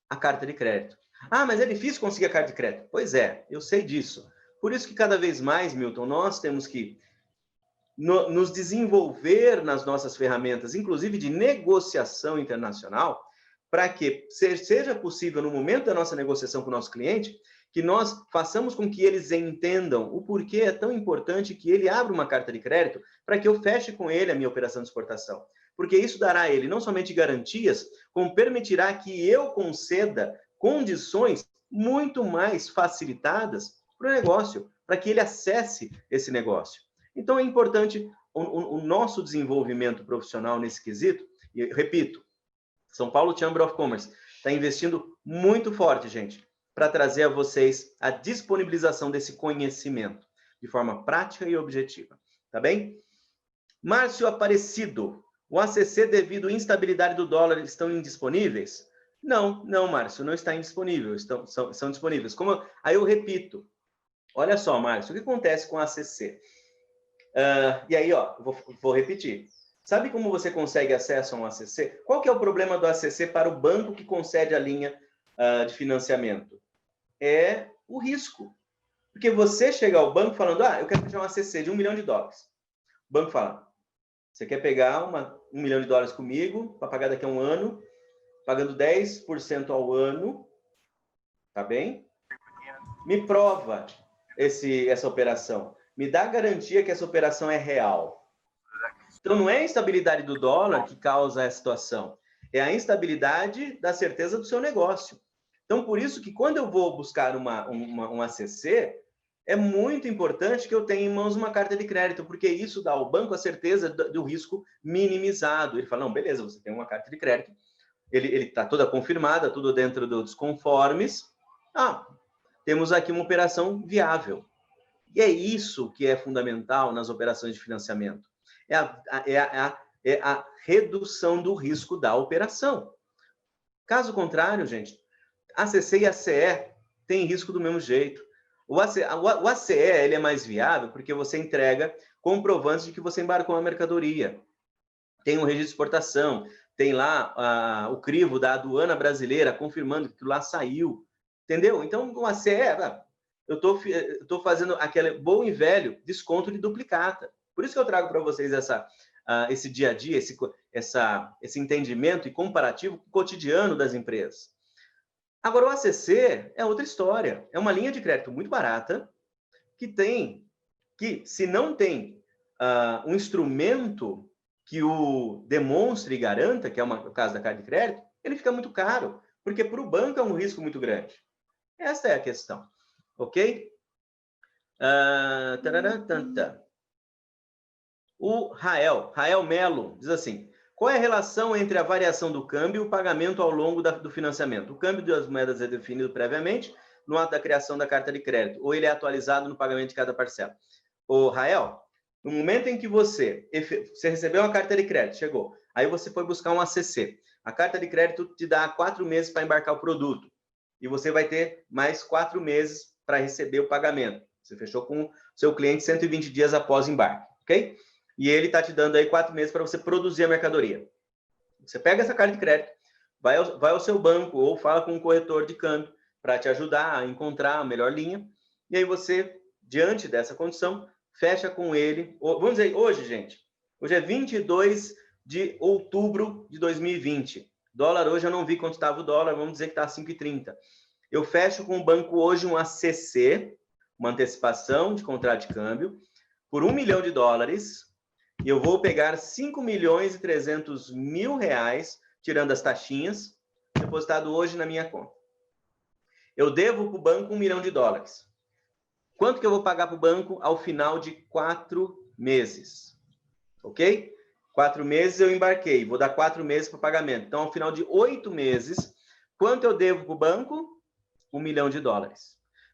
a carta de crédito. Ah, mas é difícil conseguir a carta de crédito. Pois é, eu sei disso. Por isso que cada vez mais, Milton, nós temos que nos desenvolver nas nossas ferramentas, inclusive de negociação internacional, para que seja possível, no momento da nossa negociação com o nosso cliente, que nós façamos com que eles entendam o porquê é tão importante que ele abra uma carta de crédito para que eu feche com ele a minha operação de exportação. Porque isso dará a ele não somente garantias, como permitirá que eu conceda condições muito mais facilitadas para o negócio, para que ele acesse esse negócio. Então, é importante o nosso desenvolvimento profissional nesse quesito. E, repito, São Paulo Chamber of Commerce está investindo muito forte, gente, para trazer a vocês a disponibilização desse conhecimento de forma prática e objetiva. Tá bem? Márcio Aparecido, o ACC devido à instabilidade do dólar estão indisponíveis? Não, Márcio, não está indisponível, são disponíveis. Aí eu repito, olha só, Márcio, o que acontece com a ACC? E aí, ó, vou repetir. Sabe como você consegue acesso a um ACC? Qual que é o problema do ACC para o banco que concede a linha de financiamento? É o risco. Porque você chega ao banco falando, eu quero fechar um ACC de $1 milhão. O banco fala, você quer pegar $1 milhão comigo para pagar daqui a um ano, pagando 10% ao ano, tá bem? Me prova essa operação. Me dá garantia que essa operação é real. Então, não é a instabilidade do dólar que causa essa situação. É a instabilidade da certeza do seu negócio. Então, por isso que quando eu vou buscar um ACC, é muito importante que eu tenha em mãos uma carta de crédito, porque isso dá ao banco a certeza do risco minimizado. Ele fala, não, beleza, você tem uma carta de crédito, ele está toda confirmada, tudo dentro dos conformes. Temos aqui uma operação viável. E é isso que é fundamental nas operações de financiamento. É a redução do risco da operação. Caso contrário, gente, ACC e ACE têm risco do mesmo jeito. O ACE ele é mais viável porque você entrega comprovantes de que você embarcou uma mercadoria. Tem um registro de exportação, tem lá o crivo da aduana brasileira confirmando que lá saiu. Entendeu? Então, o ACE, eu estou fazendo aquele bom e velho desconto de duplicata. Por isso que eu trago para vocês esse dia a dia, esse entendimento e comparativo cotidiano das empresas. Agora, o ACC é outra história. É uma linha de crédito muito barata que se não tem um instrumento que o demonstre e garanta, que é o caso da carta de crédito, ele fica muito caro, porque para o banco é um risco muito grande. Esta é a questão. Ok? O Rael Melo diz assim, qual é a relação entre a variação do câmbio e o pagamento ao longo do financiamento? O câmbio das moedas é definido previamente no ato da criação da carta de crédito, ou ele é atualizado no pagamento de cada parcela? O Rael, no momento em que você recebeu uma carta de crédito, chegou, aí você foi buscar um ACC. A carta de crédito te dá 4 meses para embarcar o produto. E você vai ter mais 4 meses para receber o pagamento. Você fechou com o seu cliente 120 dias após o embarque, ok? e ele está te dando aí 4 meses para você produzir a mercadoria. Você pega essa carta de crédito, vai ao seu banco ou fala com um corretor de câmbio para te ajudar a encontrar a melhor linha, e aí você, diante dessa condição, fecha com ele, vamos dizer, hoje, gente, hoje é 22 de outubro de 2020. Dólar hoje eu não vi quanto estava o dólar, vamos dizer que está 5,30. Eu fecho com o banco hoje um ACC, uma antecipação de contrato de câmbio, por $1 milhão, e eu vou pegar 5.300.000 reais, tirando as taxinhas, depositado hoje na minha conta. Eu devo para o banco $1 milhão. Quanto que eu vou pagar para o banco ao final de 4 meses? Ok? 4 meses eu embarquei, vou dar 4 meses para o pagamento. Então, ao final de 8 meses, quanto eu devo para o banco? $1 milhão.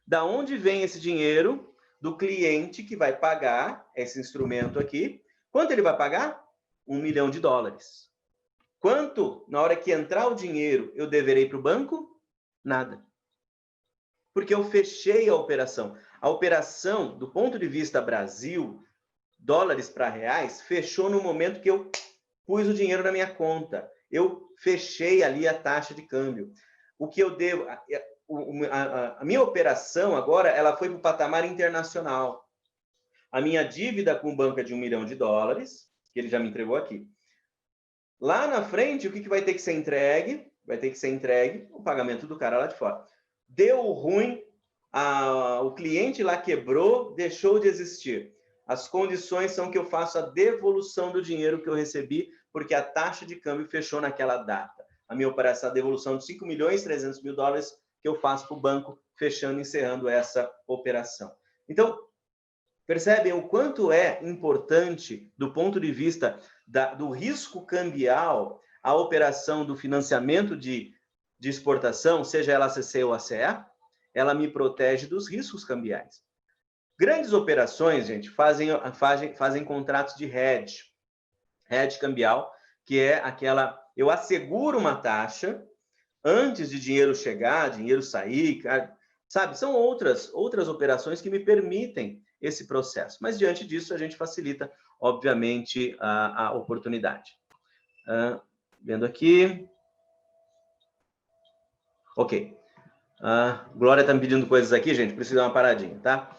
Da onde vem esse dinheiro? Do cliente que vai pagar esse instrumento aqui. Quanto ele vai pagar? $1 milhão. Quanto, na hora que entrar o dinheiro, eu deverei para o banco? Nada. Porque eu fechei a operação. A operação, do ponto de vista Brasil, dólares para reais, fechou no momento que eu pus o dinheiro na minha conta. Eu fechei ali a taxa de câmbio. O que eu devo... A minha operação agora, ela foi para o patamar internacional. A minha dívida com o banco é de $1 milhão, que ele já me entregou aqui. Lá na frente, o que vai ter que ser entregue? Vai ter que ser entregue o pagamento do cara lá de fora. Deu ruim, o cliente lá quebrou, deixou de existir. As condições são que eu faça a devolução do dinheiro que eu recebi, porque a taxa de câmbio fechou naquela data. A minha operação, a devolução de $5.300.000 que eu faço para o banco, fechando, encerrando essa operação. Então, percebem o quanto é importante, do ponto de vista do risco cambial, a operação do financiamento de exportação, seja ela ACC ou ACE, ela me protege dos riscos cambiais. Grandes operações, gente, fazem contratos de hedge cambial, que é aquela, eu asseguro uma taxa antes de dinheiro chegar, dinheiro sair, sabe? São outras operações que me permitem esse processo. Mas, diante disso, a gente facilita, obviamente, a oportunidade. Vendo aqui. Ok. Glória está me pedindo coisas aqui, gente. Preciso dar uma paradinha, tá?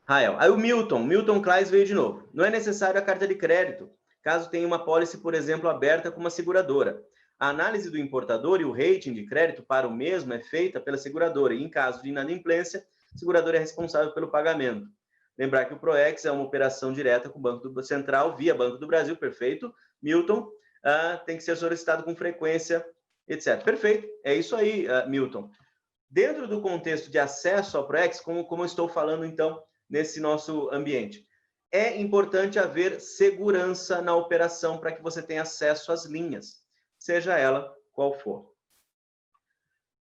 Rael. Aí o Milton Klaes veio de novo. Não é necessário a carta de crédito, caso tenha uma pólice, por exemplo, aberta com uma seguradora. A análise do importador e o rating de crédito para o mesmo é feita pela seguradora. E, em caso de inadimplência, a seguradora é responsável pelo pagamento. Lembrar que o PROEX é uma operação direta com o Banco Central, via Banco do Brasil, perfeito. Milton, tem que ser solicitado com frequência, etc. Perfeito, é isso aí, Milton. Dentro do contexto de acesso ao PROEX, como eu estou falando, então, nesse nosso ambiente, é importante haver segurança na operação para que você tenha acesso às linhas, seja ela qual for.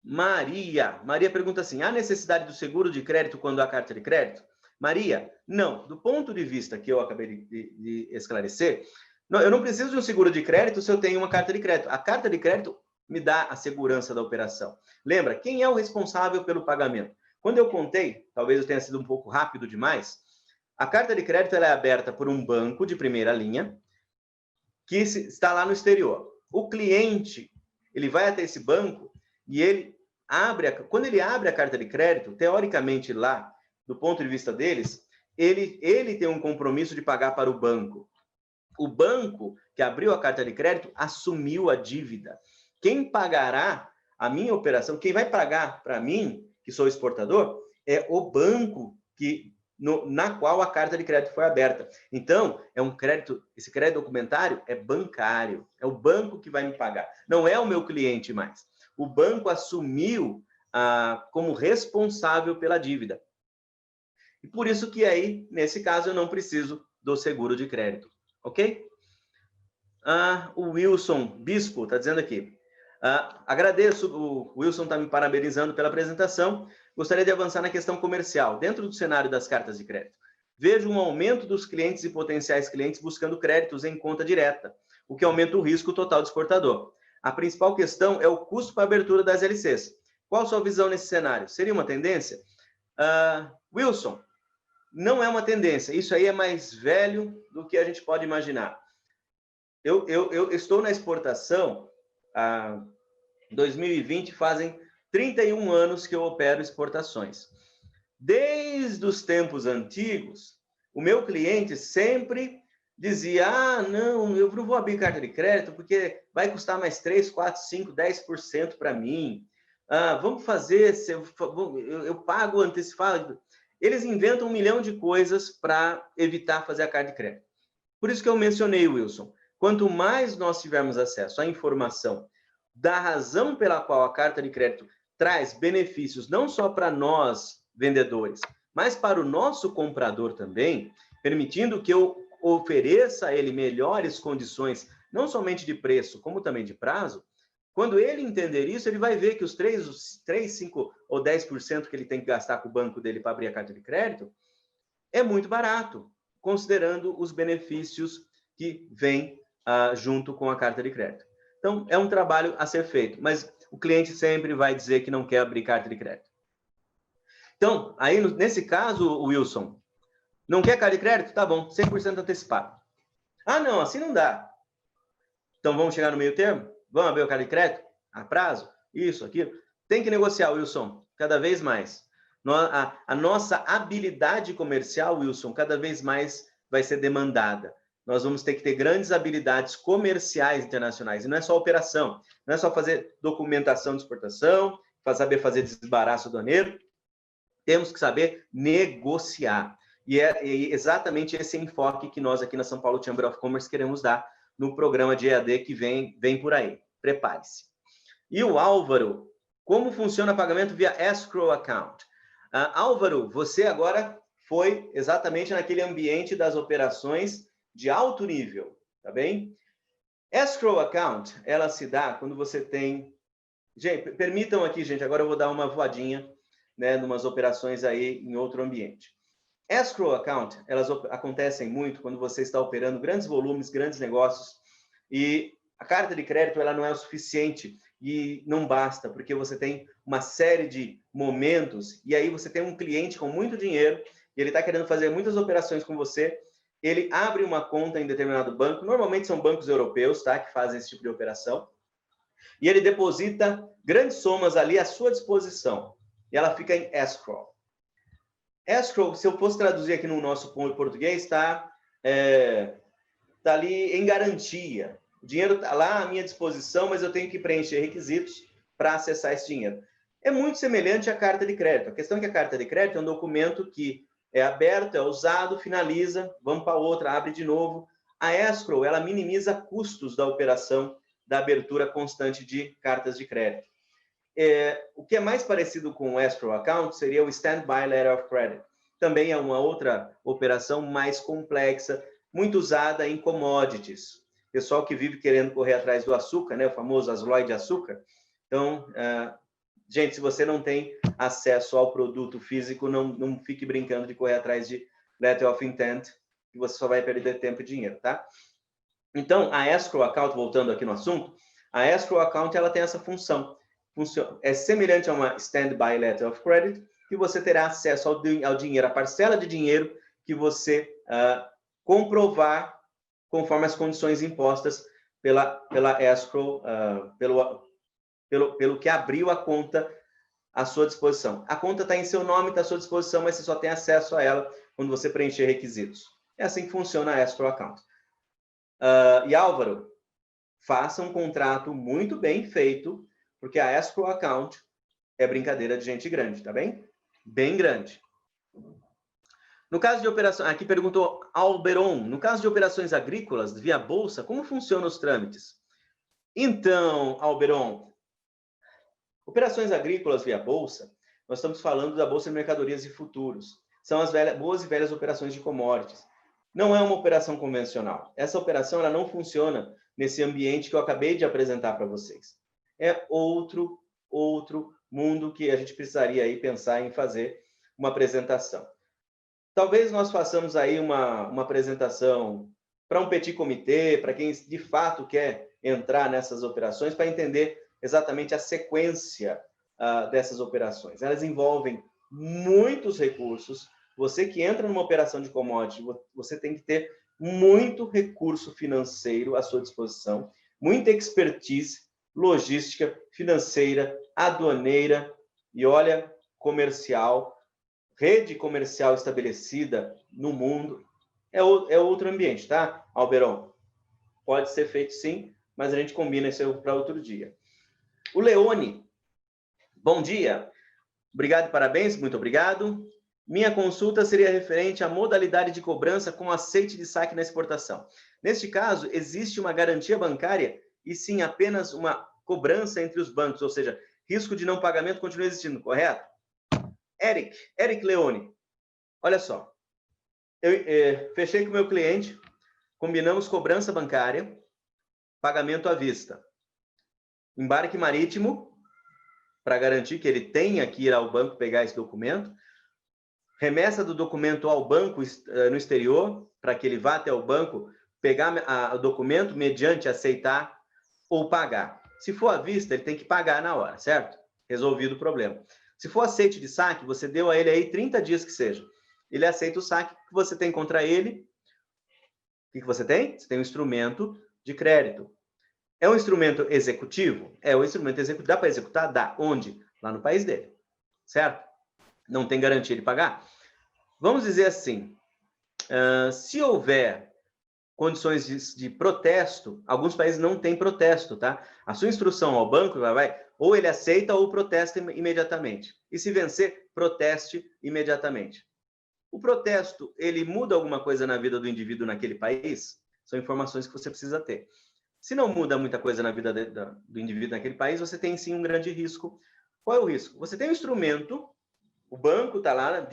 Maria pergunta assim, há necessidade do seguro de crédito quando há carta de crédito? Maria, não. Do ponto de vista que eu acabei de esclarecer, eu não preciso de um seguro de crédito se eu tenho uma carta de crédito. A carta de crédito me dá a segurança da operação. Lembra, quem é o responsável pelo pagamento? Quando eu contei, talvez eu tenha sido um pouco rápido demais, a carta de crédito ela é aberta por um banco de primeira linha que está lá no exterior. O cliente, ele vai até esse banco e ele quando ele abre a carta de crédito, teoricamente lá, do ponto de vista deles, ele tem um compromisso de pagar para o banco. O banco que abriu a carta de crédito assumiu a dívida. Quem pagará a minha operação, quem vai pagar para mim, que sou exportador, é o banco na qual a carta de crédito foi aberta. Então, esse crédito documentário é bancário, é o banco que vai me pagar, não é o meu cliente mais. O banco assumiu como responsável pela dívida. E por isso que aí, nesse caso, eu não preciso do seguro de crédito, ok? O Wilson Bispo está dizendo aqui, agradeço, o Wilson está me parabenizando pela apresentação. Gostaria de avançar na questão comercial. Dentro do cenário das cartas de crédito, vejo um aumento dos clientes e potenciais clientes buscando créditos em conta direta, o que aumenta o risco total do exportador. A principal questão é o custo para a abertura das LCs. Qual a sua visão nesse cenário? Seria uma tendência? Wilson, não é uma tendência. Isso aí é mais velho do que a gente pode imaginar. Eu estou na exportação há 2020, fazem 31 anos que eu opero exportações. Desde os tempos antigos, o meu cliente sempre dizia, não, eu não vou abrir carta de crédito porque vai custar mais 3, 4, 5, 10% para mim. Vamos fazer, eu pago antecipado. Eles inventam 1 milhão de coisas para evitar fazer a carta de crédito. Por isso que eu mencionei, Wilson, quanto mais nós tivermos acesso à informação da razão pela qual a carta de crédito traz benefícios não só para nós, vendedores, mas para o nosso comprador também, permitindo que eu ofereça a ele melhores condições, não somente de preço, como também de prazo, quando ele entender isso, ele vai ver que os 3, 5 ou 10% que ele tem que gastar com o banco dele para abrir a carta de crédito é muito barato, considerando os benefícios que vêm junto com a carta de crédito. Então, é um trabalho a ser feito, mas o cliente sempre vai dizer que não quer abrir carta de crédito. Então, aí nesse caso, Wilson, não quer carta de crédito? Tá bom, 100% antecipado. Não, assim não dá. Então, vamos chegar no meio termo? Vamos abrir o carta de crédito? A prazo? Isso, aquilo. Tem que negociar, Wilson, cada vez mais. A nossa habilidade comercial, Wilson, cada vez mais vai ser demandada. Nós vamos ter que ter grandes habilidades comerciais internacionais. E não é só operação, não é só fazer documentação de exportação, saber fazer desembaraço aduaneiro. Temos que saber negociar. E é exatamente esse enfoque que nós aqui na São Paulo Chamber of Commerce queremos dar no programa de EAD que vem por aí. Prepare-se. E o Álvaro, como funciona o pagamento via escrow account? Álvaro, você agora foi exatamente naquele ambiente das operações de alto nível, tá bem? Escrow account, ela se dá quando você tem... Gente, permitam aqui, gente, agora eu vou dar uma voadinha, né, numas operações aí em outro ambiente. Escrow account, elas acontecem muito quando você está operando grandes volumes, grandes negócios, e a carta de crédito ela não é o suficiente e não basta, porque você tem uma série de momentos, e aí você tem um cliente com muito dinheiro, e ele está querendo fazer muitas operações com você, ele abre uma conta em determinado banco, normalmente são bancos europeus, tá, que fazem esse tipo de operação, e ele deposita grandes somas ali à sua disposição, e ela fica em escrow. Escrow, se eu fosse traduzir aqui no nosso português, está ali em garantia. O dinheiro está lá à minha disposição, mas eu tenho que preencher requisitos para acessar esse dinheiro. É muito semelhante à carta de crédito. A questão é que a carta de crédito é um documento que é aberto, é usado, finaliza, vamos para outra, abre de novo. A escrow, ela minimiza custos da operação da abertura constante de cartas de crédito. O que é mais parecido com o escrow account seria o standby letter of credit. Também é uma outra operação mais complexa, muito usada em commodities. Pessoal que vive querendo correr atrás do açúcar, né? O famoso Asloy de açúcar. Então, gente, se você não tem acesso ao produto físico, não fique brincando de correr atrás de letter of intent, que você só vai perder tempo e dinheiro, tá? Então, a escrow account, voltando aqui no assunto, a escrow account ela tem essa função. É semelhante a uma standby letter of credit, que você terá acesso ao dinheiro, a parcela de dinheiro que você comprovar conforme as condições impostas pela escrow, pelo que abriu a conta à sua disposição. A conta está em seu nome, está à sua disposição, mas você só tem acesso a ela quando você preencher requisitos. É assim que funciona a escrow account. E Álvaro, faça um contrato muito bem feito, porque a escrow account é brincadeira de gente grande, tá bem? Bem grande. No caso de operação, aqui perguntou Alberon, no caso de operações agrícolas via bolsa, como funcionam os trâmites? Então, Alberon, operações agrícolas via bolsa, nós estamos falando da Bolsa de Mercadorias e Futuros. São as boas e velhas operações de commodities. Não é uma operação convencional. Essa operação ela não funciona nesse ambiente que eu acabei de apresentar para vocês. É outro mundo que a gente precisaria aí pensar em fazer uma apresentação. Talvez nós façamos aí uma apresentação para um petit comitê, para quem de fato quer entrar nessas operações, para entender exatamente a sequência dessas operações. Elas envolvem muitos recursos, Você que entra numa operação de commodity, você tem que ter muito recurso financeiro à sua disposição, muita expertise, logística, financeira, aduaneira e, olha, comercial, rede comercial estabelecida no mundo. É outro ambiente, tá, Alberon? Pode ser feito sim, mas a gente combina isso para outro dia. O Leone, bom dia. Obrigado e parabéns, muito obrigado. Minha consulta seria referente à modalidade de cobrança com aceite de saque na exportação. Neste caso, existe uma garantia bancária e sim apenas uma cobrança entre os bancos, ou seja, risco de não pagamento continua existindo, correto? Eric Leone, olha só. Eu fechei com o meu cliente, combinamos cobrança bancária, pagamento à vista. Embarque marítimo, para garantir que ele tenha que ir ao banco pegar esse documento. Remessa do documento ao banco no exterior, para que ele vá até o banco pegar o documento mediante aceitar ou pagar. Se for à vista, ele tem que pagar na hora, certo? Resolvido o problema. Se for aceite de saque, você deu a ele aí 30 dias que seja. Ele aceita o saque, que você tem contra ele. O que você tem? Você tem um instrumento de crédito. É um instrumento executivo? É um instrumento executivo. Dá para executar? Dá. Onde? Lá no país dele. Certo? Não tem garantia de pagar? Vamos dizer assim, se houver condições de protesto, alguns países não têm protesto, tá? A sua instrução ao banco ou ele aceita ou protesta imediatamente. E se vencer, proteste imediatamente. O protesto, ele muda alguma coisa na vida do indivíduo naquele país? São informações que você precisa ter. Se não muda muita coisa na vida do indivíduo naquele país, você tem sim um grande risco. Qual é o risco? Você tem um instrumento, o banco está lá,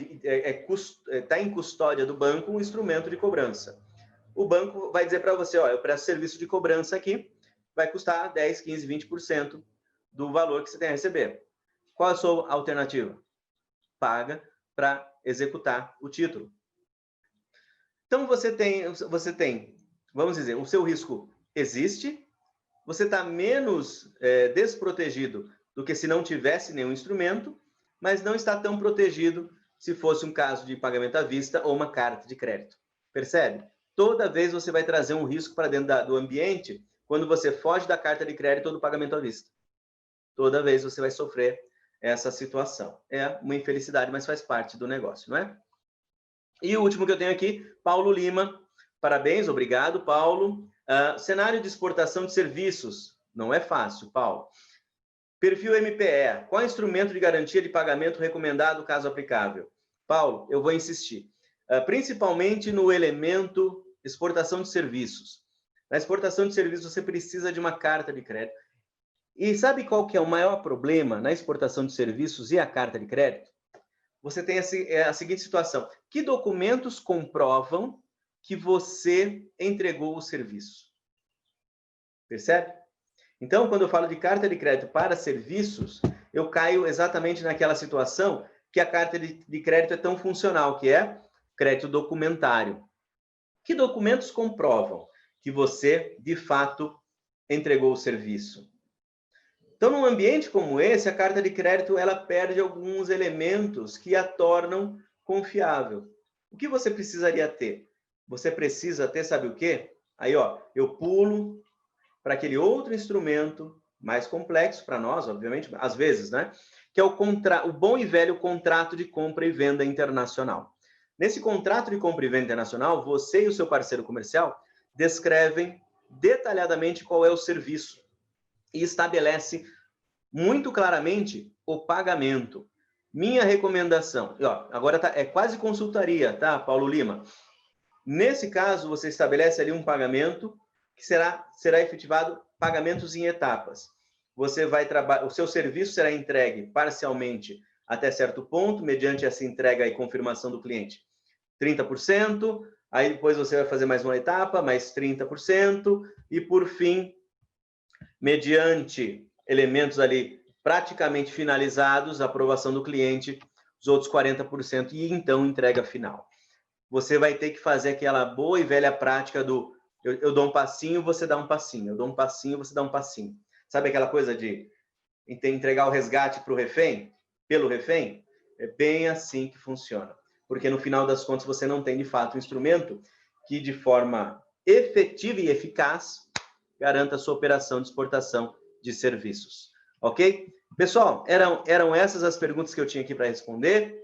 está em custódia do banco um instrumento de cobrança. O banco vai dizer para você, ó, eu presto serviço de cobrança aqui, vai custar 10, 15, 20% do valor que você tem a receber. Qual a sua alternativa? Paga para executar o título. Então, você tem, vamos dizer, o seu risco existe, você está menos desprotegido do que se não tivesse nenhum instrumento, mas não está tão protegido se fosse um caso de pagamento à vista ou uma carta de crédito. Percebe? Toda vez você vai trazer um risco para dentro do ambiente quando você foge da carta de crédito ou do pagamento à vista. Toda vez você vai sofrer essa situação. É uma infelicidade, mas faz parte do negócio, não é? E o último que eu tenho aqui, Paulo Lima. Parabéns, obrigado, Paulo. Cenário de exportação de serviços. Não é fácil, Paulo. Perfil MPE. Qual instrumento de garantia de pagamento recomendado, caso aplicável? Paulo, eu vou insistir. Principalmente no elemento exportação de serviços. Na exportação de serviços, você precisa de uma carta de crédito. E sabe qual que é o maior problema na exportação de serviços e a carta de crédito? Você tem a seguinte situação. Que documentos comprovam que você entregou o serviço? Percebe? Então, quando eu falo de carta de crédito para serviços, eu caio exatamente naquela situação que a carta de crédito é tão funcional, que é crédito documentário. Que documentos comprovam que você, de fato, entregou o serviço? Então, num ambiente como esse, a carta de crédito ela perde alguns elementos que a tornam confiável. O que você precisaria ter? Você precisa ter, sabe o quê? Aí, ó, eu pulo para aquele outro instrumento mais complexo para nós, obviamente, às vezes, né? Que é o bom e velho contrato de compra e venda internacional. Nesse contrato de compra e venda internacional, você e o seu parceiro comercial descrevem detalhadamente qual é o serviço e estabelece muito claramente o pagamento. Minha recomendação, ó, agora é quase consultaria, tá, Paulo Lima? Nesse caso, você estabelece ali um pagamento que será efetivado pagamentos em etapas. Você vai trabalhar, o seu serviço será entregue parcialmente até certo ponto, mediante essa entrega e confirmação do cliente. 30%, aí depois você vai fazer mais uma etapa, mais 30%, e por fim, mediante elementos ali praticamente finalizados, aprovação do cliente, os outros 40% e então entrega final. Você vai ter que fazer aquela boa e velha prática do eu dou um passinho, você dá um passinho, eu dou um passinho, você dá um passinho. Sabe aquela coisa de entregar o resgate para o refém, pelo refém? É bem assim que funciona. porque no final das contas você não tem de fato um instrumento que de forma efetiva e eficaz garanta a sua operação de exportação de serviços. Ok? Pessoal, eram essas as perguntas que eu tinha aqui para responder.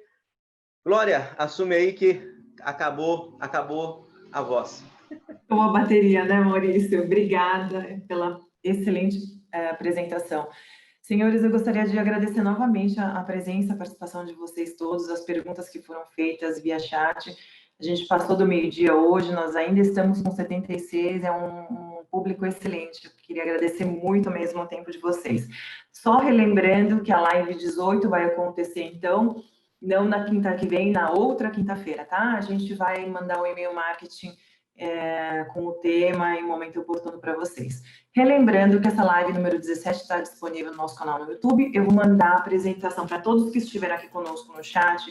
Glória, assume aí que acabou a voz. Boa bateria, né, Maurício? Obrigada pela excelente apresentação. Senhores, eu gostaria de agradecer novamente a presença, a participação de vocês todos, as perguntas que foram feitas via chat. A gente passou do meio-dia hoje, nós ainda estamos com 76, é um público excelente. Eu queria agradecer muito mesmo o tempo de vocês. Só relembrando que a live 18 vai acontecer, então, não na quinta que vem, na outra quinta-feira, tá? A gente vai mandar o e-mail marketing com o tema em momento oportuno para vocês. Relembrando que essa live número 17 está disponível no nosso canal no YouTube. Eu vou mandar a apresentação para todos que estiveram aqui conosco no chat.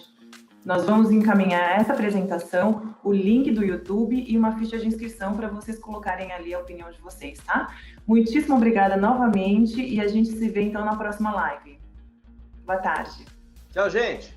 Nós vamos encaminhar essa apresentação, o link do YouTube e uma ficha de inscrição para vocês colocarem ali a opinião de vocês, tá? Muitíssimo obrigada novamente e a gente se vê então na próxima live. Boa tarde. Tchau, gente.